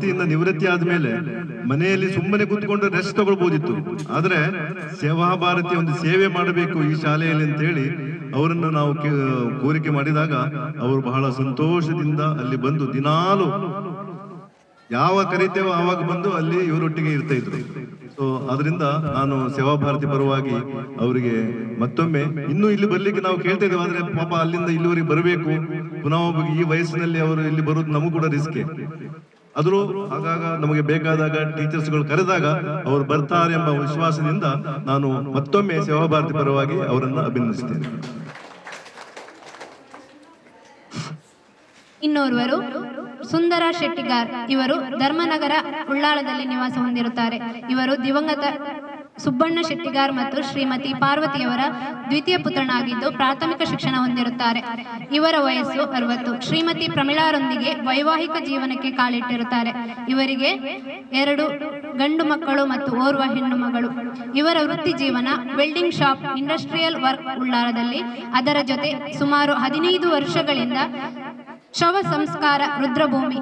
ವೃತ್ತಿಯಿಂದ ನಿವೃತ್ತಿ ಆದ್ಮೇಲೆ ಮನೆಯಲ್ಲಿ ಸುಮ್ಮನೆ ಕೂತ್ಕೊಂಡು ರೆಸ್ಟ್ ತಗೊಳ್ಬೋದಿತ್ತು. ಆದ್ರೆ ಸೇವಾ ಭಾರತಿ ಒಂದು ಸೇವೆ ಮಾಡಬೇಕು ಈ ಶಾಲೆಯಲ್ಲಿ ಅಂತ ಹೇಳಿ ಅವರನ್ನು ನಾವು ಕೋರಿಕೆ ಮಾಡಿದಾಗ ಅವರು ಬಹಳ ಸಂತೋಷದಿಂದ ಅಲ್ಲಿ ಬಂದು ದಿನಾಲು ಯಾವ ಕರೀತೇವೋ ಆವಾಗ ಬಂದು ಅಲ್ಲಿ ಇವರೊಟ್ಟಿಗೆ ಇರ್ತಾ ಇದ್ರು. ಸೊ ಅದರಿಂದ ನಾನು ಸೇವಾ ಭಾರತಿ ಪರವಾಗಿ ಅವರಿಗೆ ಮತ್ತೊಮ್ಮೆ ಇನ್ನೂ ಇಲ್ಲಿ ಬರ್ಲಿಕ್ಕೆ ನಾವು ಕೇಳ್ತಾ ಇದ್ದೇವೆ. ಆದ್ರೆ ಪಾಪ ಅಲ್ಲಿಂದ ಇಲ್ಲಿವರೆಗೆ ಬರಬೇಕು, ಪುನಃ ಈ ವಯಸ್ಸಿನಲ್ಲಿ ಅವರು ಇಲ್ಲಿ ಬರೋದು ನಮಗೂ ಕೂಡ ರಿಸ್ಕ್. ಆದ್ರೂ ಆಗಾಗ ನಮಗೆ ಬೇಕಾದಾಗ ಟೀಚರ್ಸ್ಗಳು ಕರೆದಾಗ ಅವರು ಬರ್ತಾರೆ ಎಂಬ ವಿಶ್ವಾಸದಿಂದ ನಾನು ಮತ್ತೊಮ್ಮೆ ಸೇವಾ ಭಾರತಿ ಪರವಾಗಿ ಅವರನ್ನು ಅಭಿನಂದಿಸ್ತೇನೆ. ಇನ್ನೋರ್ವರು ಸುಂದರ ಶೆಟ್ಟಿಗಾರ್. ಇವರು ಧರ್ಮನಗರ ಉಳ್ಳಾಳದಲ್ಲಿ ನಿವಾಸ ಹೊಂದಿರುತ್ತಾರೆ. ಇವರು ದಿವಂಗತ ಸುಬ್ಬಣ್ಣ ಶೆಟ್ಟಿಗಾರ್ ಮತ್ತು ಶ್ರೀಮತಿ ಪಾರ್ವತಿಯವರ ದ್ವಿತೀಯ ಪುತ್ರನಾಗಿದ್ದು ಪ್ರಾಥಮಿಕ ಶಿಕ್ಷಣ ಹೊಂದಿರುತ್ತಾರೆ. ಇವರ ವಯಸ್ಸು 60. ಶ್ರೀಮತಿ ಪ್ರಮಿಳಾರೊಂದಿಗೆ ವೈವಾಹಿಕ ಜೀವನಕ್ಕೆ ಕಾಲಿಟ್ಟಿರುತ್ತಾರೆ. ಇವರಿಗೆ 2 ಗಂಡು ಮಕ್ಕಳು ಮತ್ತು ಓರ್ವ ಹೆಣ್ಣು ಮಗಳು. ಇವರ ವೃತ್ತಿ ಜೀವನ ವೆಲ್ಡಿಂಗ್ ಶಾಪ್, ಇಂಡಸ್ಟ್ರಿಯಲ್ ವರ್ಕ್ ಉಳ್ಳಾಳದಲ್ಲಿ. ಅದರ ಜೊತೆ ಸುಮಾರು 15 ವರ್ಷಗಳಿಂದ ಶವ ಸಂಸ್ಕಾರ ರುದ್ರಭೂಮಿ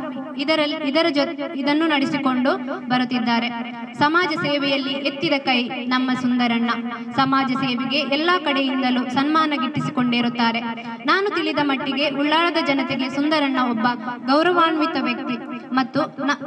ಇದನ್ನು ನಡೆಸಿಕೊಂಡು ಬರುತ್ತಿದ್ದಾರೆ. ಸಮಾಜ ಸೇವೆಯಲ್ಲಿ ಎತ್ತಿದ ಕೈ ನಮ್ಮ ಸುಂದರಣ್ಣ. ಸಮಾಜ ಸೇವೆಗೆ ಎಲ್ಲಾ ಕಡೆಯಿಂದಲೂ ಸನ್ಮಾನ ಗಿಟ್ಟಿಸಿಕೊಂಡಿರುತ್ತಾರೆ. ನಾನು ತಿಳಿದ ಮಟ್ಟಿಗೆ ಉಳ್ಳಾಳದ ಜನತೆಗೆ ಸುಂದರಣ್ಣ ಒಬ್ಬ ಗೌರವಾನ್ವಿತ ವ್ಯಕ್ತಿ ಮತ್ತು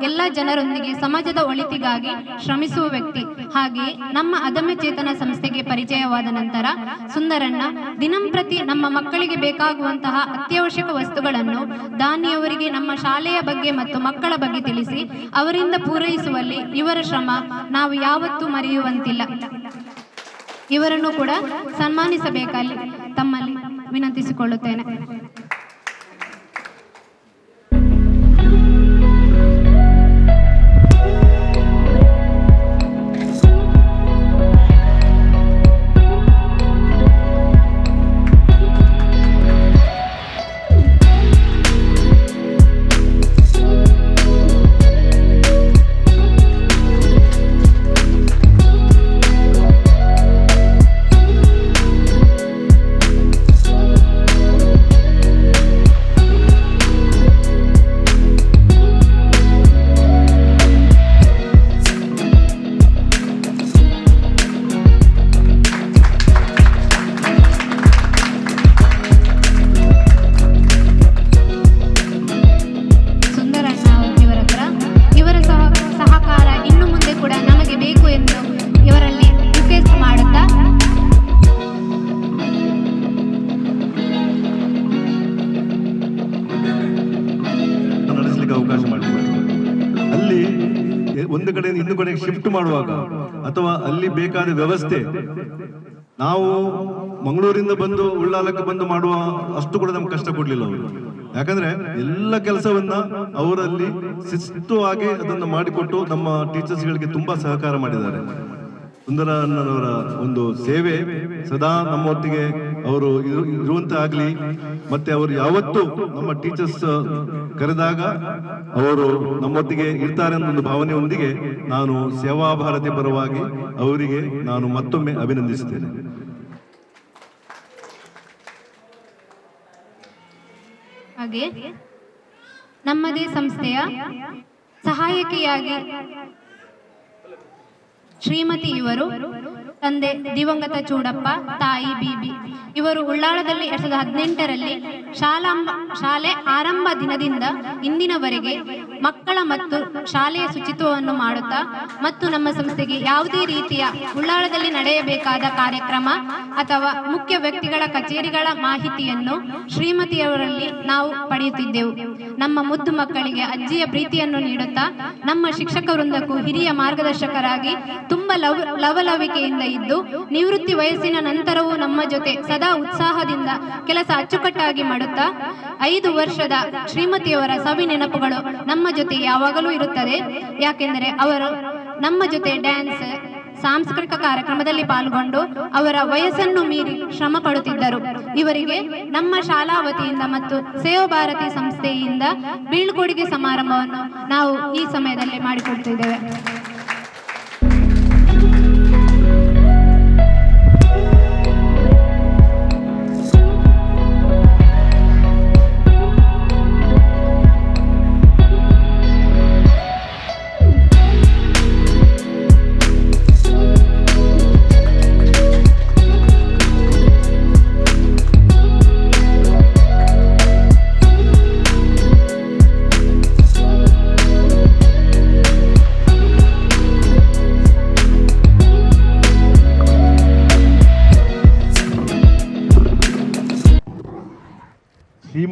ಎಲ್ಲ ಜನರೊಂದಿಗೆ ಸಮಾಜದ ಒಳಿತಿಗಾಗಿ ಶ್ರಮಿಸುವ ವ್ಯಕ್ತಿ. ಹಾಗೆಯೇ ನಮ್ಮ ಅದಮ್ಯ ಚೇತನ ಸಂಸ್ಥೆಗೆ ಪರಿಚಯವಾದ ನಂತರ ಸುಂದರಣ್ಣ ದಿನಂಪ್ರತಿ ನಮ್ಮ ಮಕ್ಕಳಿಗೆ ಬೇಕಾಗುವಂತಹ ಅತ್ಯವಶ್ಯಕ ವಸ್ತುಗಳನ್ನು ದಾನಿಯವರಿಗೆ ನಮ್ಮ ಶಾಲೆಯ ಬಗ್ಗೆ ಮತ್ತು ಮಕ್ಕಳ ಬಗ್ಗೆ ತಿಳಿಸಿ ಅವರಿಂದ ಪೂರೈಸುವಲ್ಲಿ ಇವರ ಶ್ರಮ ನಾವು ಯಾವತ್ತೂ ಮರೆಯುವಂತಿಲ್ಲ. ಇವರನ್ನು ಕೂಡ ಸನ್ಮಾನಿಸಬೇಕಲ್ಲಿ ತಮ್ಮಲ್ಲಿ ವಿನಂತಿಸಿಕೊಳ್ಳುತ್ತೇನೆ. ಒಂದು ಕಡೆಯಿಂದ ಇನ್ನೊಂದು ಕಡೆಗೆ ಶಿಫ್ಟ್ ಮಾಡುವಾಗ ಅಥವಾ ಅಲ್ಲಿ ಬೇಕಾದ ವ್ಯವಸ್ಥೆ ನಾವು ಮಂಗಳೂರಿಂದ ಬಂದು ಉಳ್ಳಾಲಕ್ಕೆ ಬಂದು ಮಾಡುವ ಅಷ್ಟು ಕೂಡ ನಮ್ಗೆ ಕಷ್ಟ ಕೊಡ್ಲಿಲ್ಲ ಅವರು. ಯಾಕಂದ್ರೆ ಎಲ್ಲ ಕೆಲಸವನ್ನ ಅವರಲ್ಲಿ ಶಿಸ್ತುವಾಗಿ ಅದನ್ನು ಮಾಡಿಕೊಟ್ಟು ನಮ್ಮ ಟೀಚರ್ಸ್ಗಳಿಗೆ ತುಂಬಾ ಸಹಕಾರ ಮಾಡಿದ್ದಾರೆ. ಸುಂದರ ಅಣ್ಣನವರ ಒಂದು ಸೇವೆ ಸದಾ ನಮ್ಮೊಟ್ಟಿಗೆ ಅವರು ಇರುವಂತ ಆಗ್ಲಿ, ಮತ್ತೆ ಅವರು ಯಾವತ್ತೂ ನಮ್ಮ ಟೀಚರ್ಸ್ ಕರೆದಾಗ ಅವರು ನಮ್ಮೊಟ್ಟಿಗೆ ಇರ್ತಾರೆ ಅನ್ನೋ ಒಂದು ಭಾವನೆಯೊಂದಿಗೆ ನಾನು ಸೇವಾ ಭಾರತಿ ಪರವಾಗಿ ಅವರಿಗೆ ನಾನು ಮತ್ತೊಮ್ಮೆ ಅಭಿನಂದಿಸುತ್ತೇನೆ. ಹಾಗೆ ನಮ್ಮದೇ ಸಂಸ್ಥೆಯ ಸಹಾಯಕಿಯಾಗಿ ಶ್ರೀಮತಿ ಇವರು, ತಂದೆ ದಿವಂಗತ ಚೂಡಪ್ಪ, ತಾಯಿ ಬಿಬಿ. ಇವರು ಉಳ್ಳಾಳದಲ್ಲಿ 2018ರಲ್ಲಿ ಶಾಲೆ ಆರಂಭ ದಿನದಿಂದ ಇಂದಿನವರೆಗೆ ಮಕ್ಕಳ ಮತ್ತು ಶಾಲೆಯ ಶುಚಿತ್ವವನ್ನು ಮಾಡುತ್ತಾ ಮತ್ತು ನಮ್ಮ ಸಂಸ್ಥೆಗೆ ಯಾವುದೇ ರೀತಿಯ ಉಳ್ಳಾಳದಲ್ಲಿ ನಡೆಯಬೇಕಾದ ಕಾರ್ಯಕ್ರಮ ಅಥವಾ ಮುಖ್ಯ ವ್ಯಕ್ತಿಗಳ ಕಚೇರಿಗಳ ಮಾಹಿತಿಯನ್ನು ಶ್ರೀಮತಿಯವರಲ್ಲಿ ನಾವು ಪಡೆಯುತ್ತಿದ್ದೆವು. ನಮ್ಮ ಮುದ್ದು ಮಕ್ಕಳಿಗೆ ಅಜ್ಜಿಯ ಪ್ರೀತಿಯನ್ನು ನೀಡುತ್ತಾ ನಮ್ಮ ಶಿಕ್ಷಕ ವೃಂದಕ್ಕೂ ಹಿರಿಯ ಮಾರ್ಗದರ್ಶಕರಾಗಿ ತುಂಬಾ ಲವಲವಿಕೆಯಿಂದ ಇದ್ದು ನಿವೃತ್ತಿ ವಯಸ್ಸಿನ ನಂತರವೂ ನಮ್ಮ ಜೊತೆ ಸದಾ ಉತ್ಸಾಹದಿಂದ ಕೆಲಸ ಅಚ್ಚುಕಟ್ಟಾಗಿ ಮಾಡುತ್ತಾ 5 ವರ್ಷದ ಶ್ರೀಮತಿಯವರ ಸವಿ ನೆನಪುಗಳು ನಮ್ಮ ಜೊತೆ ಯಾವಾಗಲೂ ಇರುತ್ತದೆ. ಯಾಕೆಂದರೆ ಅವರು ನಮ್ಮ ಜೊತೆ ಡ್ಯಾನ್ಸ್, ಸಾಂಸ್ಕೃತಿಕ ಕಾರ್ಯಕ್ರಮದಲ್ಲಿ ಪಾಲ್ಗೊಂಡು ಅವರ ವಯಸ್ಸನ್ನು ಮೀರಿ ಶ್ರಮ ಪಡುತ್ತಿದ್ದರು. ಇವರಿಗೆ ನಮ್ಮ ಶಾಲಾ ವತಿಯಿಂದ ಮತ್ತು ಸೇವಾ ಭಾರತಿ ಸಂಸ್ಥೆಯಿಂದ ಬೀಳ್ಕೊಡುಗೆ ಸಮಾರಂಭವನ್ನು ನಾವು ಈ ಸಮಯದಲ್ಲಿ ಮಾಡಿಕೊಡ್ತಿದ್ದೇವೆ.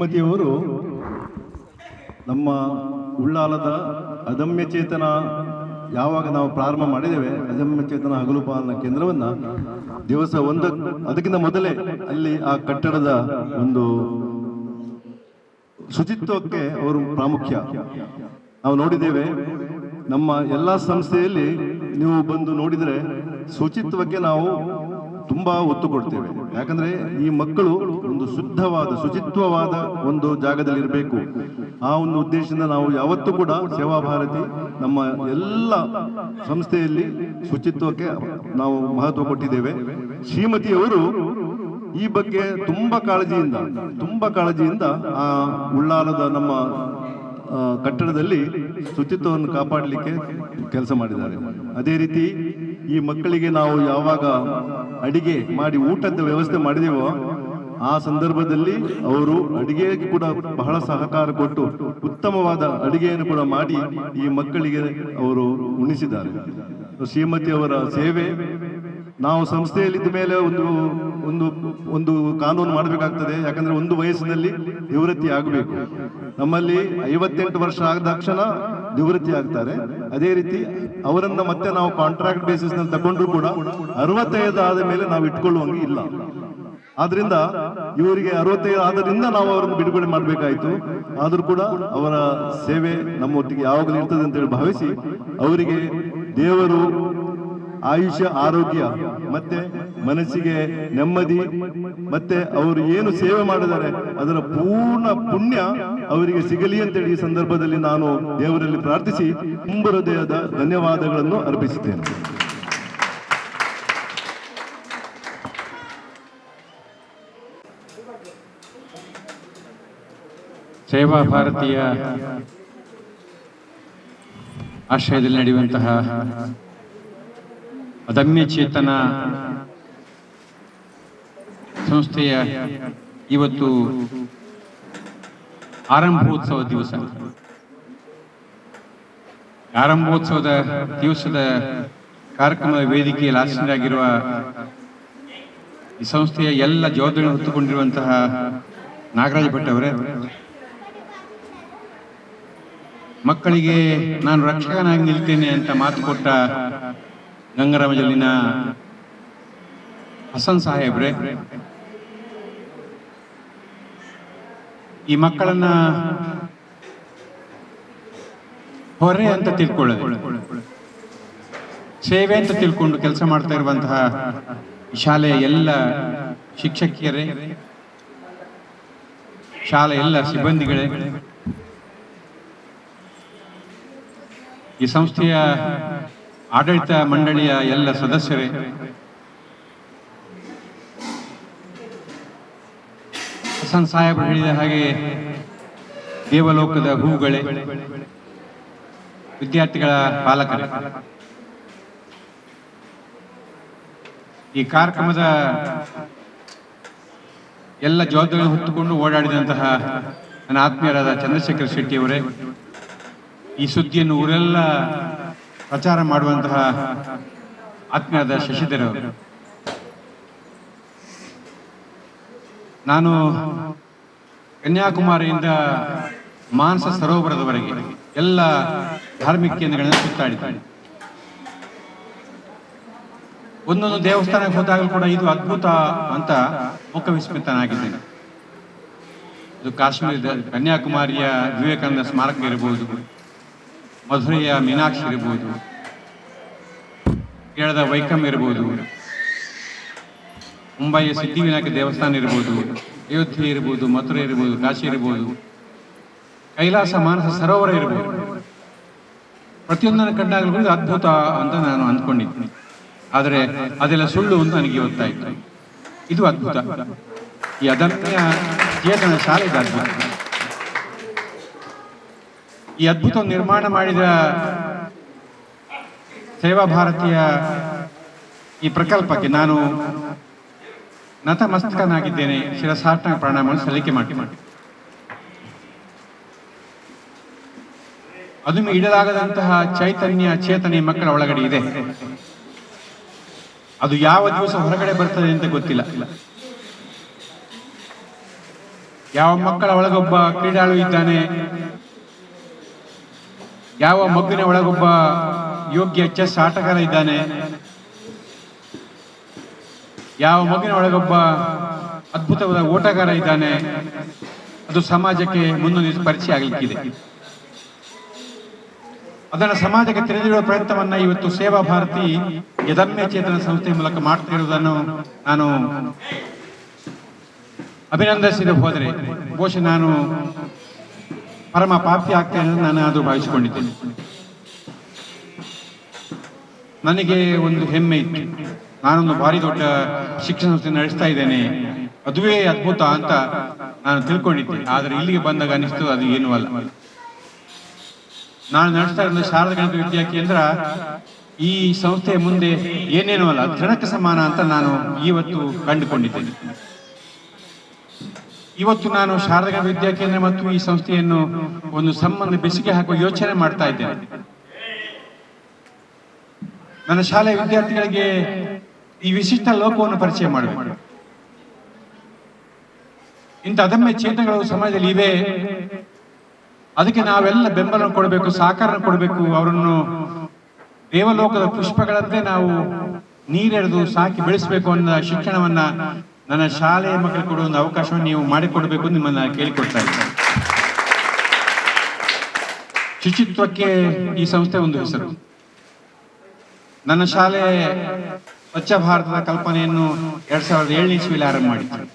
ಶ್ರೀಮತಿಯವರು ನಮ್ಮ ಉಳ್ಳಾಲದ ಅದಮ್ಯ ಚೇತನ ಯಾವಾಗ ನಾವು ಪ್ರಾರಂಭ ಮಾಡಿದ್ದೇವೆ, ಅದಮ್ಯ ಚೇತನ ಹಗಲು ಪಾಲನಾ ಕೇಂದ್ರವನ್ನು ದಿವಸ ಅದಕ್ಕಿಂತ ಮೊದಲೇ ಅಲ್ಲಿ ಆ ಕಟ್ಟಡದ ಒಂದು ಶುಚಿತ್ವಕ್ಕೆ ಅವರು ಪ್ರಾಮುಖ್ಯ. ನಾವು ನೋಡಿದ್ದೇವೆ, ನಮ್ಮ ಎಲ್ಲ ಸಂಸ್ಥೆಯಲ್ಲಿ ನೀವು ಬಂದು ನೋಡಿದರೆ ಶುಚಿತ್ವಕ್ಕೆ ನಾವು ತುಂಬಾ ಒತ್ತು ಕೊಡ್ತೇವೆ. ಯಾಕಂದ್ರೆ ಈ ಮಕ್ಕಳು ಒಂದು ಶುಚಿತ್ವವಾದ ಒಂದು ಜಾಗದಲ್ಲಿ ಇರಬೇಕು. ಆ ಒಂದು ಉದ್ದೇಶದಿಂದ ನಾವು ಯಾವತ್ತೂ ಕೂಡ ಸೇವಾ ಭಾರತಿ ನಮ್ಮ ಎಲ್ಲ ಸಂಸ್ಥೆಯಲ್ಲಿ ಶುಚಿತ್ವಕ್ಕೆ ನಾವು ಮಹತ್ವ ಕೊಟ್ಟಿದ್ದೇವೆ. ಶ್ರೀಮತಿಯವರು ಈ ಬಗ್ಗೆ ತುಂಬಾ ಕಾಳಜಿಯಿಂದ ಆ ಉಳ್ಳಾಲದ ನಮ್ಮ ಕಟ್ಟಡದಲ್ಲಿ ಶುಚಿತ್ವವನ್ನು ಕಾಪಾಡಲಿಕ್ಕೆ ಕೆಲಸ ಮಾಡಿದ್ದಾರೆ. ಅದೇ ರೀತಿ ಈ ಮಕ್ಕಳಿಗೆ ನಾವು ಯಾವಾಗ ಅಡಿಗೆ ಮಾಡಿ ಊಟದ ವ್ಯವಸ್ಥೆ ಮಾಡಿದೆವೋ ಆ ಸಂದರ್ಭದಲ್ಲಿ ಅವರು ಅಡಿಗೆಗೆ ಕೂಡ ಬಹಳ ಸಹಕಾರ ಕೊಟ್ಟು ಉತ್ತಮವಾದ ಅಡಿಗೆಯನ್ನು ಕೂಡ ಮಾಡಿ ಈ ಮಕ್ಕಳಿಗೆ ಅವರು ಉಣಿಸಿದ್ದಾರೆ. ಶ್ರೀಮತಿಯವರ ಸೇವೆ ನಾವು ಸಂಸ್ಥೆಯಲ್ಲಿದ್ದ ಮೇಲೆ ಒಂದು ಕಾನೂನು ಮಾಡಬೇಕಾಗ್ತದೆ. ಯಾಕಂದ್ರೆ ಒಂದು ವಯಸ್ಸಿನಲ್ಲಿ ನಿವೃತ್ತಿ ಆಗಬೇಕು. ನಮ್ಮಲ್ಲಿ 58 ವರ್ಷ ಆದ ತಕ್ಷಣ ನಿವೃತ್ತಿ ಆಗ್ತಾರೆ. ಅದೇ ರೀತಿ ಅವರನ್ನ ಮತ್ತೆ ನಾವು ಕಾಂಟ್ರಾಕ್ಟ್ ಬೇಸಿಸ್ ನಲ್ಲಿ ತಗೊಂಡ್ರು ಕೂಡ 65 ಆದ ಮೇಲೆ ನಾವು ಇಟ್ಕೊಳ್ಳುವಂಗೆ ಇಲ್ಲ. ಆದ್ರಿಂದ ಇವರಿಗೆ 65 ಆದ್ರಿಂದ ನಾವು ಅವರನ್ನು ಬಿಡುಗಡೆ ಮಾಡಬೇಕಾಯ್ತು. ಆದ್ರೂ ಕೂಡ ಅವರ ಸೇವೆ ನಮ್ಮೊಟ್ಟಿಗೆ ಯಾವಾಗಲೂ ಇರ್ತದೆ ಅಂತೇಳಿ ಭಾವಿಸಿ ಅವರಿಗೆ ದೇವರು ಆಯುಷ್ಯ, ಆರೋಗ್ಯ ಮತ್ತೆ ಮನಸ್ಸಿಗೆ ನೆಮ್ಮದಿ ಮತ್ತೆ ಅವರು ಏನು ಸೇವೆ ಮಾಡಿದ್ದಾರೆ ಅದರ ಪೂರ್ಣ ಪುಣ್ಯ ಅವರಿಗೆ ಸಿಗಲಿ ಅಂತೇಳಿ ಈ ಸಂದರ್ಭದಲ್ಲಿ ನಾನು ದೇವರಲ್ಲಿ ಪ್ರಾರ್ಥಿಸಿ ತುಂಬ ಹೃದಯದ ಧನ್ಯವಾದಗಳನ್ನು ಅರ್ಪಿಸುತ್ತೇನೆ. ಸೇವಾ ಭಾರತೀಯ ಆಶ್ರಯದಲ್ಲಿ ನಡೆಯುವಂತಹ ಅದಮ್ಯ ಚೇತನ ಸಂಸ್ಥೆಯ ಇವತ್ತು ಆರಂಭೋತ್ಸವ ದಿವಸ. ಆರಂಭೋತ್ಸವದ ದಿವಸದ ಕಾರ್ಯಕ್ರಮದ ವೇದಿಕೆಯಲ್ಲಿ ಆಸೀನರಾಗಿರುವ ಈ ಸಂಸ್ಥೆಯ ಎಲ್ಲ ಜವಾಬ್ದಾರಿ ಹೊತ್ತುಕೊಂಡಿರುವಂತಹ ನಾಗರಾಜ ಭಟ್ ಅವರೇ, ಮಕ್ಕಳಿಗೆ ನಾನು ರಕ್ಷಕನಾಗಿ ನಿಲ್ತೇನೆ ಅಂತ ಮಾತು ಕೊಟ್ಟ ಗಂಗರಾಮ ಜಲ್ಲಿನ ಹಸನ್ ಸಾಹೇಬ್ರೆ, ಈ ಮಕ್ಕಳನ್ನ ಹೊರೆ ಅಂತ ತಿಳ್ಕೊಳ್ಳೋದು, ಸೇವೆ ಅಂತ ತಿಳ್ಕೊಂಡು ಕೆಲಸ ಮಾಡ್ತಾ ಇರುವಂತಹ ಶಾಲೆಯ ಎಲ್ಲ ಶಿಕ್ಷಕಿಯರೇ, ಶಾಲೆ ಎಲ್ಲ ಸಿಬ್ಬಂದಿಗಳೇ, ಈ ಸಂಸ್ಥೆಯ ಆಡಳಿತ ಮಂಡಳಿಯ ಎಲ್ಲ ಸದಸ್ಯರೇ, ಹಸನ್ ಸಾಹೇಬರು ಹೇಳಿದ ಹಾಗೆ ದೇವಲೋಕದ ಹೂಗಳೇ, ವಿದ್ಯಾರ್ಥಿಗಳ ಪಾಲಕರೇ, ಈ ಕಾರ್ಯಕ್ರಮದ ಎಲ್ಲ ಜವಾಬ್ದಾರಿ ಹೊತ್ತುಕೊಂಡು ಓಡಾಡಿದಂತಹ ನನ್ನ ಆತ್ಮೀಯರಾದ ಚಂದ್ರಶೇಖರ್ ಶೆಟ್ಟಿ ಅವರೇ, ಈ ಸುದ್ದಿಯನ್ನು ಊರೆಲ್ಲ ಪ್ರಚಾರ ಮಾಡುವಂತಹ ಆತ್ಮೀಯರಾದ ಶಶಿಧರ್ ಅವರು, ನಾನು ಕನ್ಯಾಕುಮಾರಿಯಿಂದ ಮಾನಸ ಸರೋವರದವರೆಗೆ ಎಲ್ಲ ಧಾರ್ಮಿಕ ಕೇಂದ್ರಗಳನ್ನು ಸುತ್ತಾಡಿದ್ದೇನೆ. ಒಂದೊಂದು ದೇವಸ್ಥಾನಕ್ಕೆ ಹೋದಾಗಲೂ ಕೂಡ ಇದು ಅದ್ಭುತ ಅಂತ ಮುಖವಿಸ್ಮಿತನಾಗಿದ್ದೇನೆ. ಇದು ಕಾಶ್ಮೀರದ ಕನ್ಯಾಕುಮಾರಿಯ ವಿವೇಕಾನಂದ ಸ್ಮಾರಕ ಇರಬಹುದು, ಮಧುರೆಯ ಮೀನಾಕ್ಷಿ ಇರಬಹುದು, ಕೇರಳದ ವೈಕಂ ಇರಬಹುದು, ಮುಂಬೈಯ ಸಿದ್ಧಿವಿನಾಯಕ ದೇವಸ್ಥಾನ ಇರಬಹುದು, ಅಯೋಧ್ಯೆ ಇರಬಹುದು, ಮಥುರೆ ಇರಬಹುದು, ಕಾಶಿ ಇರಬಹುದು, ಕೈಲಾಸ ಮಾನಸ ಸರೋವರ ಇರಬಹುದು. ಪ್ರತಿಯೊಂದನ್ನು ಕಂಡಾಗಲೂ ಇದು ಅದ್ಭುತ ಅಂತ ನಾನು ಅಂದ್ಕೊಂಡಿದ್ದೀನಿ. ಆದರೆ ಅದೆಲ್ಲ ಸುಳ್ಳು ಅಂತ ನನಗೆ ಗೊತ್ತಾಯಿತು. ಇದು ಅದ್ಭುತ. ಈ ಅದಮ್ಯ ಚೇತನ ಶಾಲೆದ ಅದ್ಭುತ. ಈ ಅದ್ಭುತ ನಿರ್ಮಾಣ ಮಾಡಿದ ಸೇವಾ ಭಾರತೀಯ ಈ ಪ್ರಕಲ್ಪಕ್ಕೆ ನಾನು ನತಮಸ್ತಕನಾಗಿದ್ದೇನೆ. ಶಿರಸಾಷ್ಟಾಂಗ ಪ್ರಣಾಮವನ್ನು ಸಲ್ಲಿಕೆ ಮಾಡಿ ಅದು ಇಡಲಾಗದಂತಹ ಚೈತನ್ಯ ಚೇತನೆ ಮಕ್ಕಳ ಒಳಗಡೆ ಇದೆ. ಅದು ಯಾವ ದಿವಸ ಹೊರಗಡೆ ಬರ್ತದೆ ಅಂತ ಗೊತ್ತಿಲ್ಲ. ಯಾವ ಮಕ್ಕಳ ಒಳಗೊಬ್ಬ ಕ್ರೀಡಾಳು ಇದ್ದಾನೆ, ಯಾವ ಮಗುವಿನ ಒಳಗೊಬ್ಬ ಯೋಗ್ಯ ಚೆಸ್ ಆಟಗಾರ ಇದ್ದಾನೆ, ಯಾವ ಮಗುವಿನ ಒಳಗೊಬ್ಬ ಅದ್ಭುತವಾದ ಓಟಗಾರ ಇದ್ದಾನೆ, ಅದು ಸಮಾಜಕ್ಕೆ ಮುಂದೊಂದು ಪರಿಚಯ ಆಗಲಿಕ್ಕಿದೆ. ಅದನ್ನು ಸಮಾಜಕ್ಕೆ ತಿಳಿದಿರುವ ಪ್ರಯತ್ನವನ್ನ ಇವತ್ತು ಸೇವಾ ಭಾರತಿ ಯದಮ್ಯ ಚೇತನ ಸಂಸ್ಥೆ ಮೂಲಕ ಮಾಡ್ತಿರುವುದನ್ನು ನಾನು ಅಭಿನಂದಿಸಿದ ಹೋದರೆ ಬಹುಶಃ ನಾನು ಪರಮ ಪಾಪಿ ಆಗ್ತೇನೆ ಅಂತ ನಾನು ಅದು ಭಾವಿಸಿಕೊಂಡಿದ್ದೇನೆ. ನನಗೆ ಒಂದು ಹೆಮ್ಮೆ ಇತ್ತು, ನಾನೊಂದು ಭಾರಿ ದೊಡ್ಡ ಶಿಕ್ಷಣ ಸಂಸ್ಥೆ ನಡೆಸ್ತಾ ಇದ್ದೇನೆ, ಅದುವೇ ಅದ್ಭುತ ಅಂತ ನಾನು ತಿಳ್ಕೊಂಡಿದ್ದೆ. ಆದರೆ ಇಲ್ಲಿಗೆ ಬಂದಾಗ ಅನಿಸ್ತು ಅದು ಏನೂ ಅಲ್ಲ. ನಾನು ನಡೆಸ್ತಾ ಇರೋ ಶಾರದಾ ಗಣಪತಿ ವಿದ್ಯಾಕೇಂದ್ರ ಈ ಸಂಸ್ಥೆಯ ಮುಂದೆ ಏನೇನೂ ಅಲ್ಲ, ತೃಣಕ್ಕೆ ಸಮಾನ ಅಂತ ನಾನು ಇವತ್ತು ಕಂಡುಕೊಂಡಿದ್ದೇನೆ. ಇವತ್ತು ನಾನು ಶಾರದಾ ಗಣಪತಿ ವಿದ್ಯಾಕೇಂದ್ರ ಮತ್ತು ಈ ಸಂಸ್ಥೆಯನ್ನು ಒಂದು ಸಂಬಂಧ ಬೆಸುಗೆ ಹಾಕುವ ಯೋಚನೆ ಮಾಡ್ತಾ ಇದ್ದೇನೆ. ನನ್ನ ಶಾಲೆಯ ವಿದ್ಯಾರ್ಥಿಗಳಿಗೆ ಈ ವಿಶಿಷ್ಟ ಲೋಕವನ್ನು ಪರಿಚಯ ಮಾಡಬೇಕು. ಇಂಥ ಅದಮ್ಯ ಚೇತನಗಳು ಸಮಾಜದಲ್ಲಿ ಇವೆ, ಅದಕ್ಕೆ ನಾವೆಲ್ಲ ಬೆಂಬಲ ಕೊಡಬೇಕು, ಸಹಕಾರ ಕೊಡಬೇಕು. ಅವರನ್ನು ದೇವಲೋಕದ ಪುಷ್ಪಗಳಂತೆ ನಾವು ನೀರೆರೆದು ಸಾಕಿ ಬೆಳೆಸಬೇಕು ಅನ್ನೋ ಶಿಕ್ಷಣವನ್ನ ನನ್ನ ಶಾಲೆಯ ಮಕ್ಕಳಿಗೆ ಕೊಡುವ ಒಂದು ಅವಕಾಶವನ್ನು ನೀವು ಮಾಡಿಕೊಡ್ಬೇಕು ನಿಮ್ಮನ್ನ ಕೇಳಿಕೊಡ್ತಾ ಇದ್ದೇನೆ. ಶುಚಿತ್ವಕ್ಕೆ ಈ ಸಂಸ್ಥೆ ಒಂದು ಹೆಸರು. ನನ್ನ ಶಾಲೆ ಸ್ವಚ್ಛ ಭಾರತದ ಕಲ್ಪನೆಯನ್ನು 2007ನೇ ಇಸ್ವಿಯಲ್ಲಿ ಆರಂಭ ಮಾಡಿದ್ರು.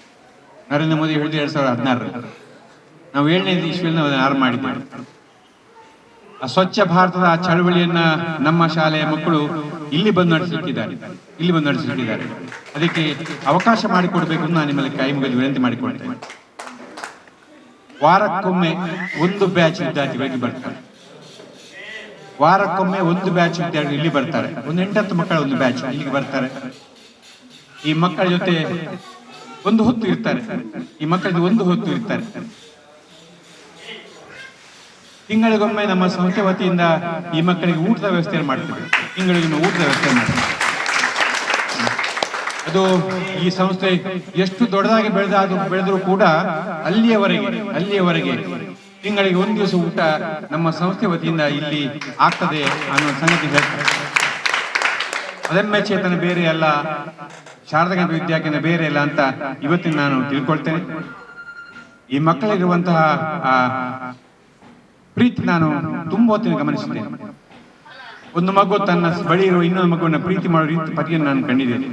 ನರೇಂದ್ರ ಮೋದಿ ಹೇಳಿದ 2016ರಲ್ಲಿ ನಾವು 7ನೇ ಇಸ್ವಿಯಲ್ಲಿ ಆರಂಭ ಮಾಡಿದ್ದೇವೆ. ಆ ಸ್ವಚ್ಛ ಭಾರತದ ಆ ಚಳವಳಿಯನ್ನ ನಮ್ಮ ಶಾಲೆಯ ಮಕ್ಕಳು ಇಲ್ಲಿ ಬಂದು ನಡೆಸಲಿಕ್ಕಿದ್ದಾರೆ. ಅದಕ್ಕೆ ಅವಕಾಶ ಮಾಡಿಕೊಡ್ಬೇಕು ಅಂತ ನಾನು ನಿಮ್ಮಲ್ಲಿ ಕೈ ಮುಗಿದು ವಿನಂತಿ ಮಾಡಿಕೊಳ್ತೇನೆ. ವಾರಕ್ಕೊಮ್ಮೆ ಒಂದು ಬ್ಯಾಚ್ ವಿದ್ಯಾರ್ಥಿಗಳಿಗೆ ಬರ್ತಾರೆ. ವಾರಕ್ಕೊಮ್ಮೆ ಒಂದು ಬ್ಯಾಚ್ ವಿದ್ಯಾರ್ಥಿಗಳು ಇಲ್ಲಿ ಬರ್ತಾರೆ. ಒಂದು 8-10 ಮಕ್ಕಳ ಒಂದು ಬ್ಯಾಚ್ ಇಲ್ಲಿಗೆ ಬರ್ತಾರೆ. ಈ ಮಕ್ಕಳ ಜೊತೆ ಒಂದು ಹೊತ್ತು ಇರ್ತಾರೆ. ತಿಂಗಳಿಗೊಮ್ಮೆ ನಮ್ಮ ಸಂಸ್ಥೆ ವತಿಯಿಂದ ಈ ಮಕ್ಕಳಿಗೆ ಊಟದ ವ್ಯವಸ್ಥೆ ಮಾಡ್ತೇವೆ. ಅದು ಈ ಸಂಸ್ಥೆ ಎಷ್ಟು ದೊಡ್ಡದಾಗಿ ಬೆಳೆದರೂ ಕೂಡ ಅಲ್ಲಿಯವರೆಗೆ ತಿಂಗಳಿಗೆ ಒಂದು ದಿವಸ ಊಟ ನಮ್ಮ ಸಂಸ್ಥೆ ವತಿಯಿಂದ ಇಲ್ಲಿ ಆಗ್ತದೆ ಅನ್ನೋ ಸಂಗತಿ ಹೇಳ್ತಾರೆ. ಅದಮ್ಯ ಚೇತನ ಬೇರೆ ಅಲ್ಲ, ಶಾರದಾ ಗಣಪತಿ ವಿದ್ಯಾಕೇಂದ್ರ ಬೇರೆ ಅಲ್ಲ ಅಂತ ಇವತ್ತಿನ ನಾನು ತಿಳ್ಕೊಳ್ತೇನೆ. ಈ ಮಕ್ಕಳಿರುವಂತಹ ಪ್ರೀತಿ ನಾನು ತುಂಬಾ ಹೊತ್ತಿನ ಗಮನಿಸಿದ್ದೇನೆ. ಒಂದು ಮಗು ತನ್ನ ಬಳಿ ಇರುವ ಇನ್ನೊಂದು ಮಗುವನ್ನ ಪ್ರೀತಿ ಮಾಡೋ ರೀತಿ ಪತಿಯನ್ನು ನಾನು ಕಂಡಿದ್ದೇನೆ.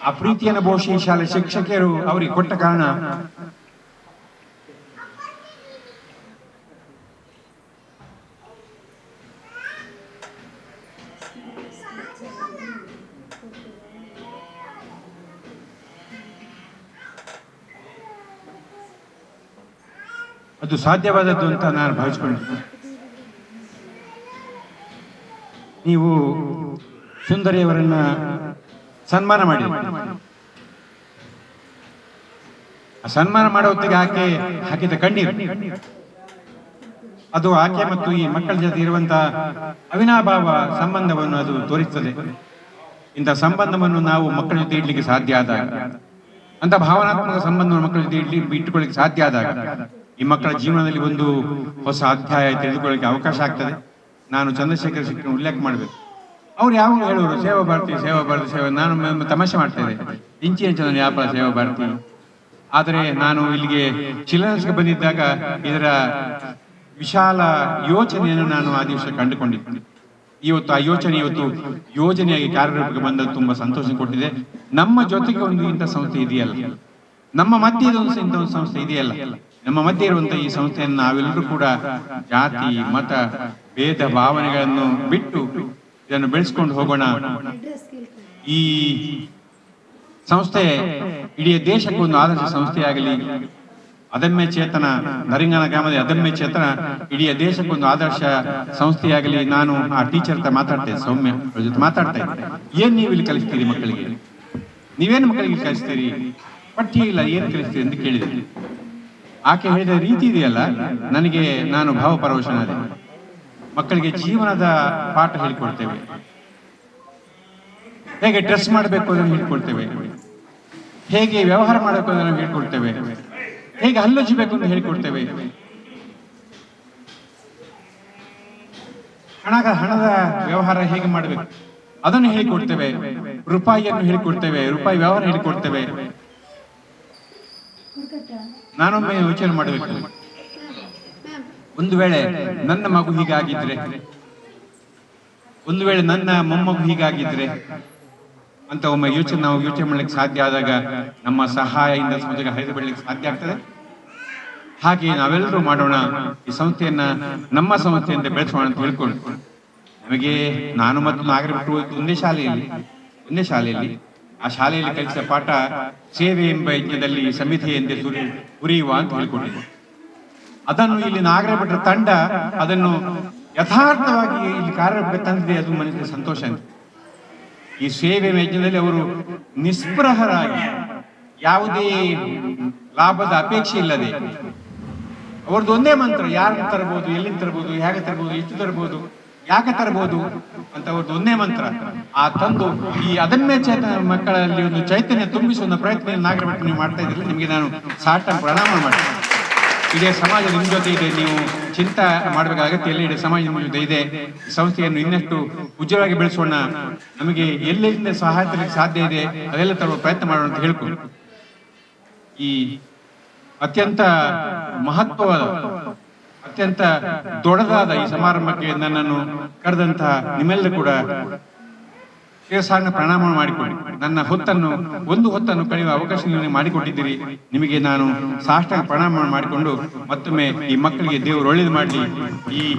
ಆ ಪ್ರೀತಿಯನ್ನು ಬಹುಶಃ ಈ ಶಾಲೆ ಶಿಕ್ಷಕಿಯರು ಅವರಿಗೆ ಕೊಟ್ಟ ಕಾರಣ ಅದು ಸಾಧ್ಯವಾದದ್ದು ಅಂತ ನಾನು ಭಾವಿಸಿಕೊಂಡಿದ್ದೆ. ನೀವು ಸುಂದರಿಯವರನ್ನ ಸನ್ಮಾನ ಮಾಡಿ, ಸನ್ಮಾನ ಮಾಡೋ ಹೊತ್ತಿಗೆ ಆಕೆ ಹಾಕಿದ ಕಣ್ಣೀರು ಅದು ಆಕೆ ಮತ್ತು ಈ ಮಕ್ಕಳ ಜೊತೆ ಇರುವಂತಹ ಅವಿನಾಭಾವ ಸಂಬಂಧವನ್ನು ಅದು ತೋರಿಸುತ್ತದೆ. ಇಂಥ ಸಂಬಂಧವನ್ನು ನಾವು ಮಕ್ಕಳ ಜೊತೆ ಇಡ್ಲಿಕ್ಕೆ ಸಾಧ್ಯ ಆದಾಗ, ಅಂತ ಭಾವನಾತ್ಮಕ ಸಂಬಂಧವನ್ನು ಮಕ್ಕಳ ಜೊತೆ ಇಟ್ಟುಕೊಳ್ಳಿಕ್ಕೆ ಸಾಧ್ಯ ಆದಾಗ ಈ ಮಕ್ಕಳ ಜೀವನದಲ್ಲಿ ಒಂದು ಹೊಸ ಅಧ್ಯಾಯ ತಿಳಿದುಕೊಳ್ಳಿಕ್ಕೆ ಅವಕಾಶ ಆಗ್ತದೆ. ನಾನು ಚಂದ್ರಶೇಖರ್ ಶಿಕ್ಷಣ ಉಲ್ಲೇಖ ಮಾಡಬೇಕು. ಅವ್ರು ಯಾವಾಗ ಹೇಳೋರು ಸೇವಾ ಭಾರತಿ. ನಾನು ತಮಾಷೆ ಮಾಡ್ತಾ ಇದ್ದೆ, ಇಂಚಿ ನಾನು ವ್ಯಾಪಾರ ಸೇವಾ ಭಾರತಿ. ಆದರೆ ನಾನು ಇಲ್ಲಿಗೆ ಚಿಲ್ಡ್ರನ್ಸ್ಗೆ ಬಂದಿದ್ದಾಗ ಇದರ ವಿಶಾಲ ಯೋಚನೆಯನ್ನು ನಾನು ಆ ದಿವಸ ಕಂಡುಕೊಂಡಿದ್ದೆ. ಇವತ್ತು ಆ ಯೋಚನೆ ಯೋಜನೆಯಾಗಿ ಕಾರ್ಯರೂಪಕ್ಕೆ ಬಂದದ್ದು ತುಂಬಾ ಸಂತೋಷ ಕೊಟ್ಟಿದೆ. ನಮ್ಮ ಜೊತೆಗೆ ಒಂದು ಇಂಥ ಸಂಸ್ಥೆ ಇದೆಯಲ್ಲ, ನಮ್ಮ ಮಧ್ಯೆ ಇಂಥ ಒಂದು ಸಂಸ್ಥೆ ಇದೆಯಲ್ಲ, ನಮ್ಮ ಮಧ್ಯೆ ಇರುವಂತಹ ಈ ಸಂಸ್ಥೆಯನ್ನು ನಾವೆಲ್ಲರೂ ಕೂಡ ಜಾತಿ ಮತ ಭೇದ ಭಾವನೆಗಳನ್ನು ಬಿಟ್ಟು ಇದನ್ನು ಬೆಳೆಸ್ಕೊಂಡು ಹೋಗೋಣ. ಈ ಸಂಸ್ಥೆ ಇಡೀ ದೇಶಕ್ಕೆ ಒಂದು ಆದರ್ಶ ಸಂಸ್ಥೆಯಾಗಲಿ. ಅದಮ್ಯ ಚೇತನ ನರಿಂಗನ ಗ್ರಾಮದ ಅದಮ್ಯ ಚೇತನ ಇಡೀ ದೇಶಕ್ಕೊಂದು ಆದರ್ಶ ಸಂಸ್ಥೆಯಾಗಲಿ. ನಾನು ಆ ಟೀಚರ್ ಹತ್ರ ಮಾತಾಡ್ತೇನೆ, ಸೌಮ್ಯ ಅವ್ರ ಜೊತೆ ಮಾತಾಡ್ತಾ ಇದ್ದೆ. ಏನ್ ನೀವು ಇಲ್ಲಿ ಕಲಿಸ್ತೀರಿ ಮಕ್ಕಳಿಗೆ? ನೀವೇನು ಮಕ್ಕಳಿಗೆ ಕಲಿಸ್ತೀರಿ? ಪಠ್ಯ ಇಲ್ಲ, ಏನ್ ಕಲಿಸ್ತೀರಿ ಅಂತ ಕೇಳಿದೆ. ಆಕೆ ಹೇಳಿದ ರೀತಿ ಇದೆಯಲ್ಲ, ನಾನು ಭಾವಪರವಶನಾದೆ. ಮಕ್ಕಳಿಗೆ ಜೀವನದ ಪಾಠ ಹೇಳಿಕೊಡ್ತೇವೆ, ಹೇಗೆ ಡ್ರೆಸ್ ಮಾಡಬೇಕು ಅದನ್ನು ಹೇಳ್ಕೊಡ್ತೇವೆ, ಹೇಗೆ ವ್ಯವಹಾರ ಮಾಡಬೇಕು ಅದನ್ನು ಹೇಳ್ಕೊಡ್ತೇವೆ, ಹೇಗೆ ಹಲ್ಲುಜ್ಜಬೇಕು ಅಂತ ಹೇಳಿಕೊಡ್ತೇವೆ. ಹಣದ ವ್ಯವಹಾರ ಹೇಗೆ ಮಾಡಬೇಕು ಅದನ್ನು ಹೇಳಿಕೊಡ್ತೇವೆ. ರೂಪಾಯಿಯನ್ನು ಹೇಳಿಕೊಡ್ತೇವೆ, ರೂಪಾಯಿ ವ್ಯವಹಾರ ಹೇಳಿಕೊಡ್ತೇವೆ. ನಾನೊಮ್ಮೆ ಯೋಚನೆ ಮಾಡಬೇಕು, ಒಂದು ವೇಳೆ ನನ್ನ ಮಗು ಹೀಗಾಗಿದ್ರೆ, ಒಂದು ವೇಳೆ ನನ್ನ ಮೊಮ್ಮಗು ಹೀಗಾಗಿದ್ರೆ ಅಂತ ಒಮ್ಮೆ ನಾವು ಯೋಚನೆ ಮಾಡ್ಲಿಕ್ಕೆ ಸಾಧ್ಯ ಆದಾಗ ನಮ್ಮ ಸಹಾಯದಿಂದ ಸಮಾಜಕ್ಕೆ ಹರಿದು ಬಿಡ್ಲಿಕ್ಕೆ ಸಾಧ್ಯ ಆಗ್ತದೆ. ಹಾಗೆ ನಾವೆಲ್ಲರೂ ಮಾಡೋಣ, ಈ ಸಂಸ್ಥೆಯನ್ನ ನಮ್ಮ ಸಂಸ್ಥೆಯಿಂದ ಬೆಳೆಸೋಣ ಅಂತ ಹೇಳ್ಕೊಂಡು ನಮಗೆ ನಾನು ಮತ್ತು ನಾಗರಿಕರು ಒಂದೇ ಶಾಲೆಯಲ್ಲಿ ಆ ಶಾಲೆಯಲ್ಲಿ ಕಲಿಸಿದ ಪಾಠ ಸೇವೆ ಎಂಬ ಯಜ್ಞದಲ್ಲಿ ಸಮಿತಿಯೆಂದೇ ಉರಿಯುವ ಅಂತ ಹೇಳಿಕೊಂಡಿದೆ. ಅದನ್ನು ಇಲ್ಲಿ ನಾಗರಿಕರ ತಂಡ ಅದನ್ನು ಯಥಾರ್ಥವಾಗಿ ಇಲ್ಲಿ ಕಾರ್ಯರೂಪಕ್ಕೆ ತಂದಿದೆ. ಅದು ಮನಸ್ಸಿಗೆ ಸಂತೋಷ ಅಂತ. ಈ ಸೇವೆ ಯಜ್ಞದಲ್ಲಿ ಅವರು ನಿಸ್ಪೃಹರಾಗಿ ಯಾವುದೇ ಲಾಭದ ಅಪೇಕ್ಷೆ ಇಲ್ಲದೆ ಅವ್ರದ್ದು ಒಂದೇ ಮಂತ್ರ, ಯಾರನ್ನು ತರಬಹುದು, ಎಲ್ಲಿಂದ ತರಬಹುದು, ಹೇಗೆ ತರಬಹುದು, ಎಷ್ಟು ತರಬಹುದು, ಯಾಕೆ ತರಬಹುದು ಅಂತ ಅವ್ರದ್ದು ಒಂದೇ ಮಂತ್ರ. ಆ ತಂದು ಈ ಅದನ್ನೇ ಚೇತನ ಮಕ್ಕಳಲ್ಲಿ ಒಂದು ಚೈತನ್ಯ ತುಂಬಿಸುವ ಪ್ರಯತ್ನ ನಾಗರಿಕ ನೀವು ಮಾಡ್ತಾ ಇದ್ರಲ್ಲಿ ನಿಮಗೆ ನಾನು ಸಾಷ್ಟಾಂಗ ಪ್ರಣಾಮ ಮಾಡ್ತೇನೆ. ಇಡೀ ಸಮಾಜ ನಿಮ್ಮ ಜೊತೆ ಇದೆ, ನೀವು ಚಿಂತೆ ಮಾಡಬೇಕಾದ ಅಗತ್ಯ ಇಲ್ಲ. ಇಡೀ ಸಮಾಜ ನಿಮ್ಮ ಜೊತೆ ಇದೆ. ಸಂಸ್ಥೆಯನ್ನು ಇನ್ನಷ್ಟು ಉಜ್ವಲವಾಗಿ ಬೆಳೆಸೋಣ, ನಮಗೆ ಎಲ್ಲಿಂದ ಸಹಾಯ ತರಲಿಕ್ಕೆ ಸಾಧ್ಯ ಇದೆ ಅದೆಲ್ಲ ತರುವ ಪ್ರಯತ್ನ ಮಾಡೋಣ ಅಂತ ಹೇಳ್ಕೊಂಡು ಈ ಅತ್ಯಂತ ಮಹತ್ವವಾದ, ಅತ್ಯಂತ ದೊಡ್ಡದಾದ ಈ ಸಮಾರಂಭಕ್ಕೆ ನನ್ನನ್ನು ಕರೆದಂತಹ ನಿಮ್ಮೆಲ್ಲ ಕೂಡ ಶಿರಸಾನ ಪ್ರಣಾಮ ಮಾಡಿಕೊಳ್ಳಿ. ನನ್ನ ಒಂದು ಹೊತ್ತನ್ನು ಕಳೆಯುವ ಅವಕಾಶ ನೀವು ಮಾಡಿಕೊಟ್ಟಿದ್ದೀರಿ. ನಿಮಗೆ ನಾನು ಸಾಷ್ಟಾಂಗ ಪ್ರಣಾಮ ಮಾಡಿಕೊಂಡು ಮತ್ತೊಮ್ಮೆ ಈ ಮಕ್ಕಳಿಗೆ ದೇವರು ಒಳ್ಳೇದು ಮಾಡಲಿ.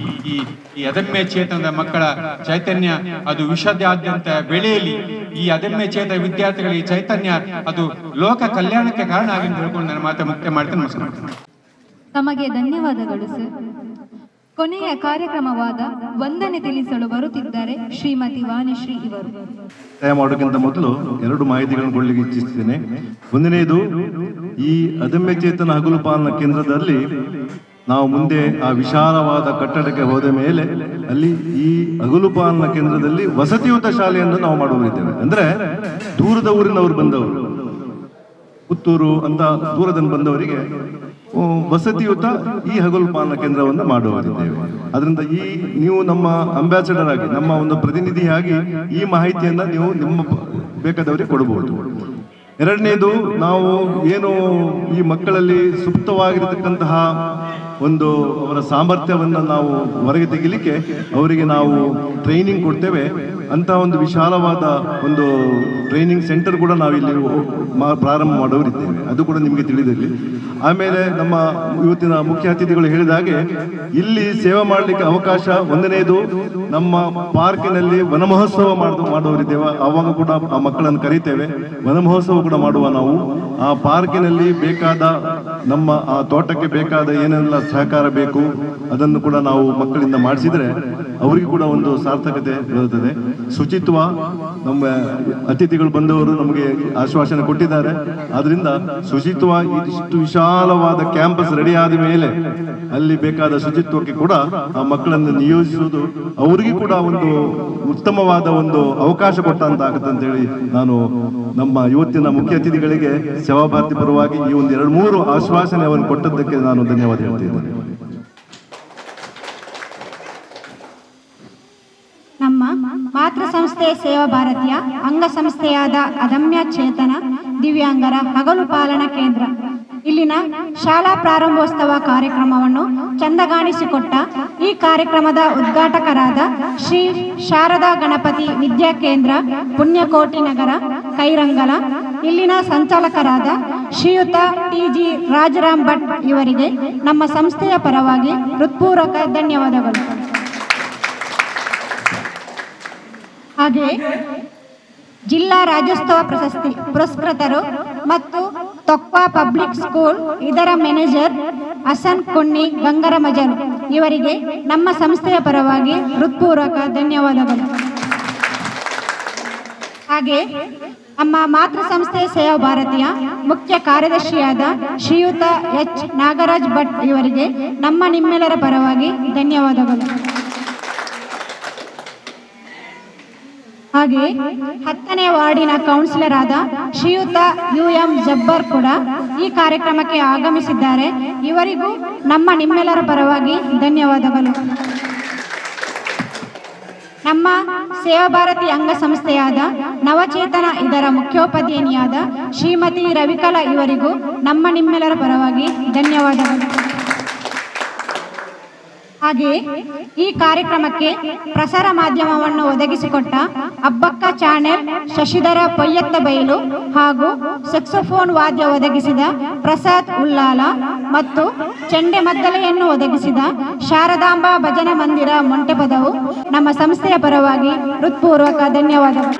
ಈ ಅದಮ್ಯ ಚೇತನದ ಮಕ್ಕಳ ಚೈತನ್ಯ ಅದು ವಿಶ್ವದಾದ್ಯಂತ ಬೆಳೆಯಲಿ. ಈ ಅದಮ್ಯ ಚೇತನ ವಿದ್ಯಾರ್ಥಿಗಳ ಈ ಚೈತನ್ಯ ಅದು ಲೋಕ ಕಲ್ಯಾಣಕ್ಕೆ ಕಾರಣ ಆಗಿ ಹೇಳ್ಕೊಂಡು ನನ್ನ ಮಾತು ಮುಕ್ತ ಮಾಡ್ತೇನೆ. ನಮಸ್ಕಾರ. ತಮಗೆ ಧನ್ಯವಾದಗಳು ಸರ್. ಕೊನೆಯ ಕಾರ್ಯಕ್ರಮವಾದ ವಂದನೆ ತಿಳಿಸಲು ಬರುತ್ತಿದ್ದಾರೆ ಶ್ರೀಮತಿ ವಾಣಿಶ್ರೀ ಇವರು. ಮಾಡೋಕ್ಕಿಂತ ಮೊದಲು 2 ಮಾಹಿತಿಗಳನ್ನು ಕೊಡಲಿಕ್ಕೆ ಇಚ್ಛಿಸ್ತೇನೆ. ಒಂದನೇದು, ಈ ಅದಮ್ಯ ಚೇತನ ಹಗಲು ಪಾಲನಾ ಕೇಂದ್ರದಲ್ಲಿ ನಾವು ಮುಂದೆ ಆ ವಿಶಾಲವಾದ ಕಟ್ಟಡಕ್ಕೆ ಹೋದ ಮೇಲೆ ಅಲ್ಲಿ ಈ ಹಗಲು ಪಾಲನಾ ಕೇಂದ್ರದಲ್ಲಿ ವಸತಿಯುತ ಶಾಲೆಯನ್ನು ನಾವು ಮಾಡುವರಿದ್ದೇವೆ. ಅಂದ್ರೆ ದೂರದ ಊರಿನವರು ಬಂದವರು, ಪುತ್ತೂರು ಅಂತ ದೂರದಲ್ಲಿ ಬಂದವರಿಗೆ ವಸತಿಯುತ ಈ ಹಗಲು ಪಾಲನಾ ಕೇಂದ್ರವನ್ನು ಮಾಡುವರಿದ್ದೇವೆ. ಅದರಿಂದ ನೀವು ನಮ್ಮ ಅಂಬಾಸಿಡರ್ ಆಗಿ, ನಮ್ಮ ಒಂದು ಪ್ರತಿನಿಧಿಯಾಗಿ ಈ ಮಾಹಿತಿಯನ್ನ ನೀವು ನಿಮ್ಮ ಬೇಕಾದವರಿಗೆ ಕೊಡಬಹುದು. ಎರಡನೇದು, ನಾವು ಏನು ಈ ಮಕ್ಕಳಲ್ಲಿ ಸುಪ್ತವಾಗಿರತಕ್ಕಂತಹ ಒಂದು ಅವರ ಸಾಮರ್ಥ್ಯವನ್ನು ನಾವು ಹೊರಗೆ ತೆಗಿಲಿಕ್ಕೆ ಅವರಿಗೆ ನಾವು ಟ್ರೈನಿಂಗ್ ಕೊಡ್ತೇವೆ. ಅಂತ ಒಂದು ವಿಶಾಲವಾದ ಒಂದು ಟ್ರೈನಿಂಗ್ ಸೆಂಟರ್ ಕೂಡ ನಾವಿಲ್ಲಿ ಪ್ರಾರಂಭ ಮಾಡೋರಿದ್ದೇವೆ. ಅದು ಕೂಡ ನಿಮಗೆ ತಿಳಿದಿರಲಿ. ಆಮೇಲೆ ನಮ್ಮ ಇವತ್ತಿನ ಮುಖ್ಯ ಅತಿಥಿಗಳು ಹೇಳಿದ ಹಾಗೆ ಇಲ್ಲಿ ಸೇವೆ ಮಾಡಲಿಕ್ಕೆ ಅವಕಾಶ, ಒಂದನೇದು ನಮ್ಮ ಪಾರ್ಕಿನಲ್ಲಿ ವನ ಮಹೋತ್ಸವ ಮಾಡೋರಿದ್ದೇವೆ. ಅವಾಗ ಕೂಡ ಆ ಮಕ್ಕಳನ್ನು ಕರೀತೇವೆ. ವನ ಮಹೋತ್ಸವ ಕೂಡ ಮಾಡುವ ನಾವು. ಆ ಪಾರ್ಕಿನಲ್ಲಿ ಬೇಕಾದ ನಮ್ಮ ಆ ತೋಟಕ್ಕೆ ಬೇಕಾದ ಏನೆಲ್ಲ ಸಹಕಾರ ಬೇಕು ಅದನ್ನು ಕೂಡ ನಾವು ಮಕ್ಕಳಿಂದ ಮಾಡಿಸಿದ್ರೆ ಅವರಿಗೆ ಕೂಡ ಒಂದು ಸಾರ್ಥಕತೆ ಬರುತ್ತದೆ. ಶುಚಿತ್ವ, ನಮ್ಮ ಅತಿಥಿಗಳು ಬಂದವರು ನಮಗೆ ಆಶ್ವಾಸನೆ ಕೊಟ್ಟಿದ್ದಾರೆ. ಆದ್ರಿಂದ ಶುಚಿತ್ವ, ಇಷ್ಟು ವಿಶಾಲವಾದ ಕ್ಯಾಂಪಸ್ ರೆಡಿ ಆದ ಮೇಲೆ ಅಲ್ಲಿ ಬೇಕಾದ ಶುಚಿತ್ವಕ್ಕೆ ಕೂಡ ಆ ಮಕ್ಕಳನ್ನು ನಿಯೋಜಿಸುವುದು ಅವರಿಗೆ ಕೂಡ ಒಂದು ಉತ್ತಮವಾದ ಒಂದು ಅವಕಾಶ ಕೊಟ್ಟಂತ ಆಗುತ್ತೆ ಅಂತ ಹೇಳಿ ನಾನು ನಮ್ಮ ಇವತ್ತಿನ ಮುಖ್ಯ ಅತಿಥಿಗಳಿಗೆ ಸೇವಾಭಾರತಿ ಪರವಾಗಿ ಈ ಒಂದು 2-3 ಆಶ್ವಾಸನೆ ಅವರನ್ನು ಕೊಟ್ಟದ್ದಕ್ಕೆ ನಾನು ಧನ್ಯವಾದ ಹೇಳ್ತಿದ್ದೇನೆ. ನಮ್ಮ ಮಾತೃ ಸಂಸ್ಥೆ ಸೇವಾ ಭಾರತೀಯ ಅಂಗಸಂಸ್ಥೆಯಾದ ಅದಮ್ಯ ಚೇತನ ದಿವ್ಯಾಂಗರ ಹಗಲು ಪಾಲನಾ ಕೇಂದ್ರ ಇಲ್ಲಿನ ಶಾಲಾ ಪ್ರಾರಂಭೋತ್ಸವ ಕಾರ್ಯಕ್ರಮವನ್ನು ಚಂದಗಾಣಿಸಿಕೊಟ್ಟ ಈ ಕಾರ್ಯಕ್ರಮದ ಉದ್ಘಾಟಕರಾದ ಶ್ರೀ ಶಾರದಾ ಗಣಪತಿ ವಿದ್ಯಾ ಕೇಂದ್ರ, ಪುಣ್ಯಕೋಟಿ ನಗರ, ಕೈರಂಗಲ, ಇಲ್ಲಿನ ಸಂಚಾಲಕರಾದ ಶ್ರೀಯುತ ಟಿ.ಜಿ. ರಾಜರಾಮ್ ಭಟ್ ಇವರಿಗೆ ನಮ್ಮ ಸಂಸ್ಥೆಯ ಪರವಾಗಿ ಹೃತ್ಪೂರ್ವಕ ಧನ್ಯವಾದಗಳು. ಹಾಗೆಯೇ ಜಿಲ್ಲಾ ರಾಜ್ಯೋತ್ಸವ ಪ್ರಶಸ್ತಿ ಪುರಸ್ಕೃತರು ಮತ್ತು ತೊಕ್ವಾ ಪಬ್ಲಿಕ್ ಸ್ಕೂಲ್ ಇದರ ಮ್ಯಾನೇಜರ್ ಹಸನ್ ಕೊಣ್ಣಿ ಗಂಗರಮಜನ್ ಇವರಿಗೆ ನಮ್ಮ ಸಂಸ್ಥೆಯ ಪರವಾಗಿ ಹೃತ್ಪೂರ್ವಕ ಧನ್ಯವಾದಗಳು. ಹಾಗೆ ನಮ್ಮ ಮಾತೃ ಸಂಸ್ಥೆ ಸೇವಾ ಭಾರತೀಯ ಮುಖ್ಯ ಕಾರ್ಯದರ್ಶಿಯಾದ ಶ್ರೀಯುತ ಎಚ್ ನಾಗರಾಜ್ ಭಟ್ ಇವರಿಗೆ ನಿಮ್ಮೆಲ್ಲರ ಪರವಾಗಿ ಧನ್ಯವಾದಗಳು. ಹಾಗೆ 10ನೇ ವಾರ್ಡಿನ ಕೌನ್ಸಿಲರ್ ಆದ ಶ್ರೀಯುತ UM ಜಬ್ಬರ್ ಕೂಡ ಈ ಕಾರ್ಯಕ್ರಮಕ್ಕೆ ಆಗಮಿಸಿದ್ದಾರೆ. ಇವರಿಗೂ ನಿಮ್ಮೆಲ್ಲರ ಪರವಾಗಿ ಧನ್ಯವಾದಗಳು. ನಮ್ಮ ಸೇವಾ ಭಾರತಿ ಅಂಗಸಂಸ್ಥೆಯಾದ ನವಚೇತನ ಇದರ ಮುಖ್ಯೋಪಾಧ್ಯಾಯಿನಿಯಾದ ಶ್ರೀಮತಿ ರವಿಕಲಾ ಇವರಿಗೂ ನಿಮ್ಮೆಲ್ಲರ ಪರವಾಗಿ ಧನ್ಯವಾದಗಳು. ಹಾಗೆ ಈ ಕಾರ್ಯಕ್ರಮಕ್ಕೆ ಪ್ರಸಾರ ಮಾಧ್ಯಮವನ್ನು ಒದಗಿಸಿಕೊಟ್ಟ ಅಬ್ಬಕ್ಕ ಚಾನೆಲ್, ಶಶಿಧರ ಪೊಯ್ಯತ್ತ ಬೈಲು ಹಾಗೂ ಸೆಕ್ಸೋಫೋನ್ ವಾದ್ಯ ಒದಗಿಸಿದ ಪ್ರಸಾದ್ ಉಳ್ಳಾಲ ಮತ್ತು ಚೆಂಡೆ ಮದ್ದಲೆಯನ್ನು ಒದಗಿಸಿದ ಶಾರದಾಂಬಾ ಭಜನಾ ಮಂದಿರ ಮೊಂಟೆಪದವು ನಮ್ಮ ಸಂಸ್ಥೆಯ ಪರವಾಗಿ ಹೃತ್ಪೂರ್ವಕ ಧನ್ಯವಾದಗಳು.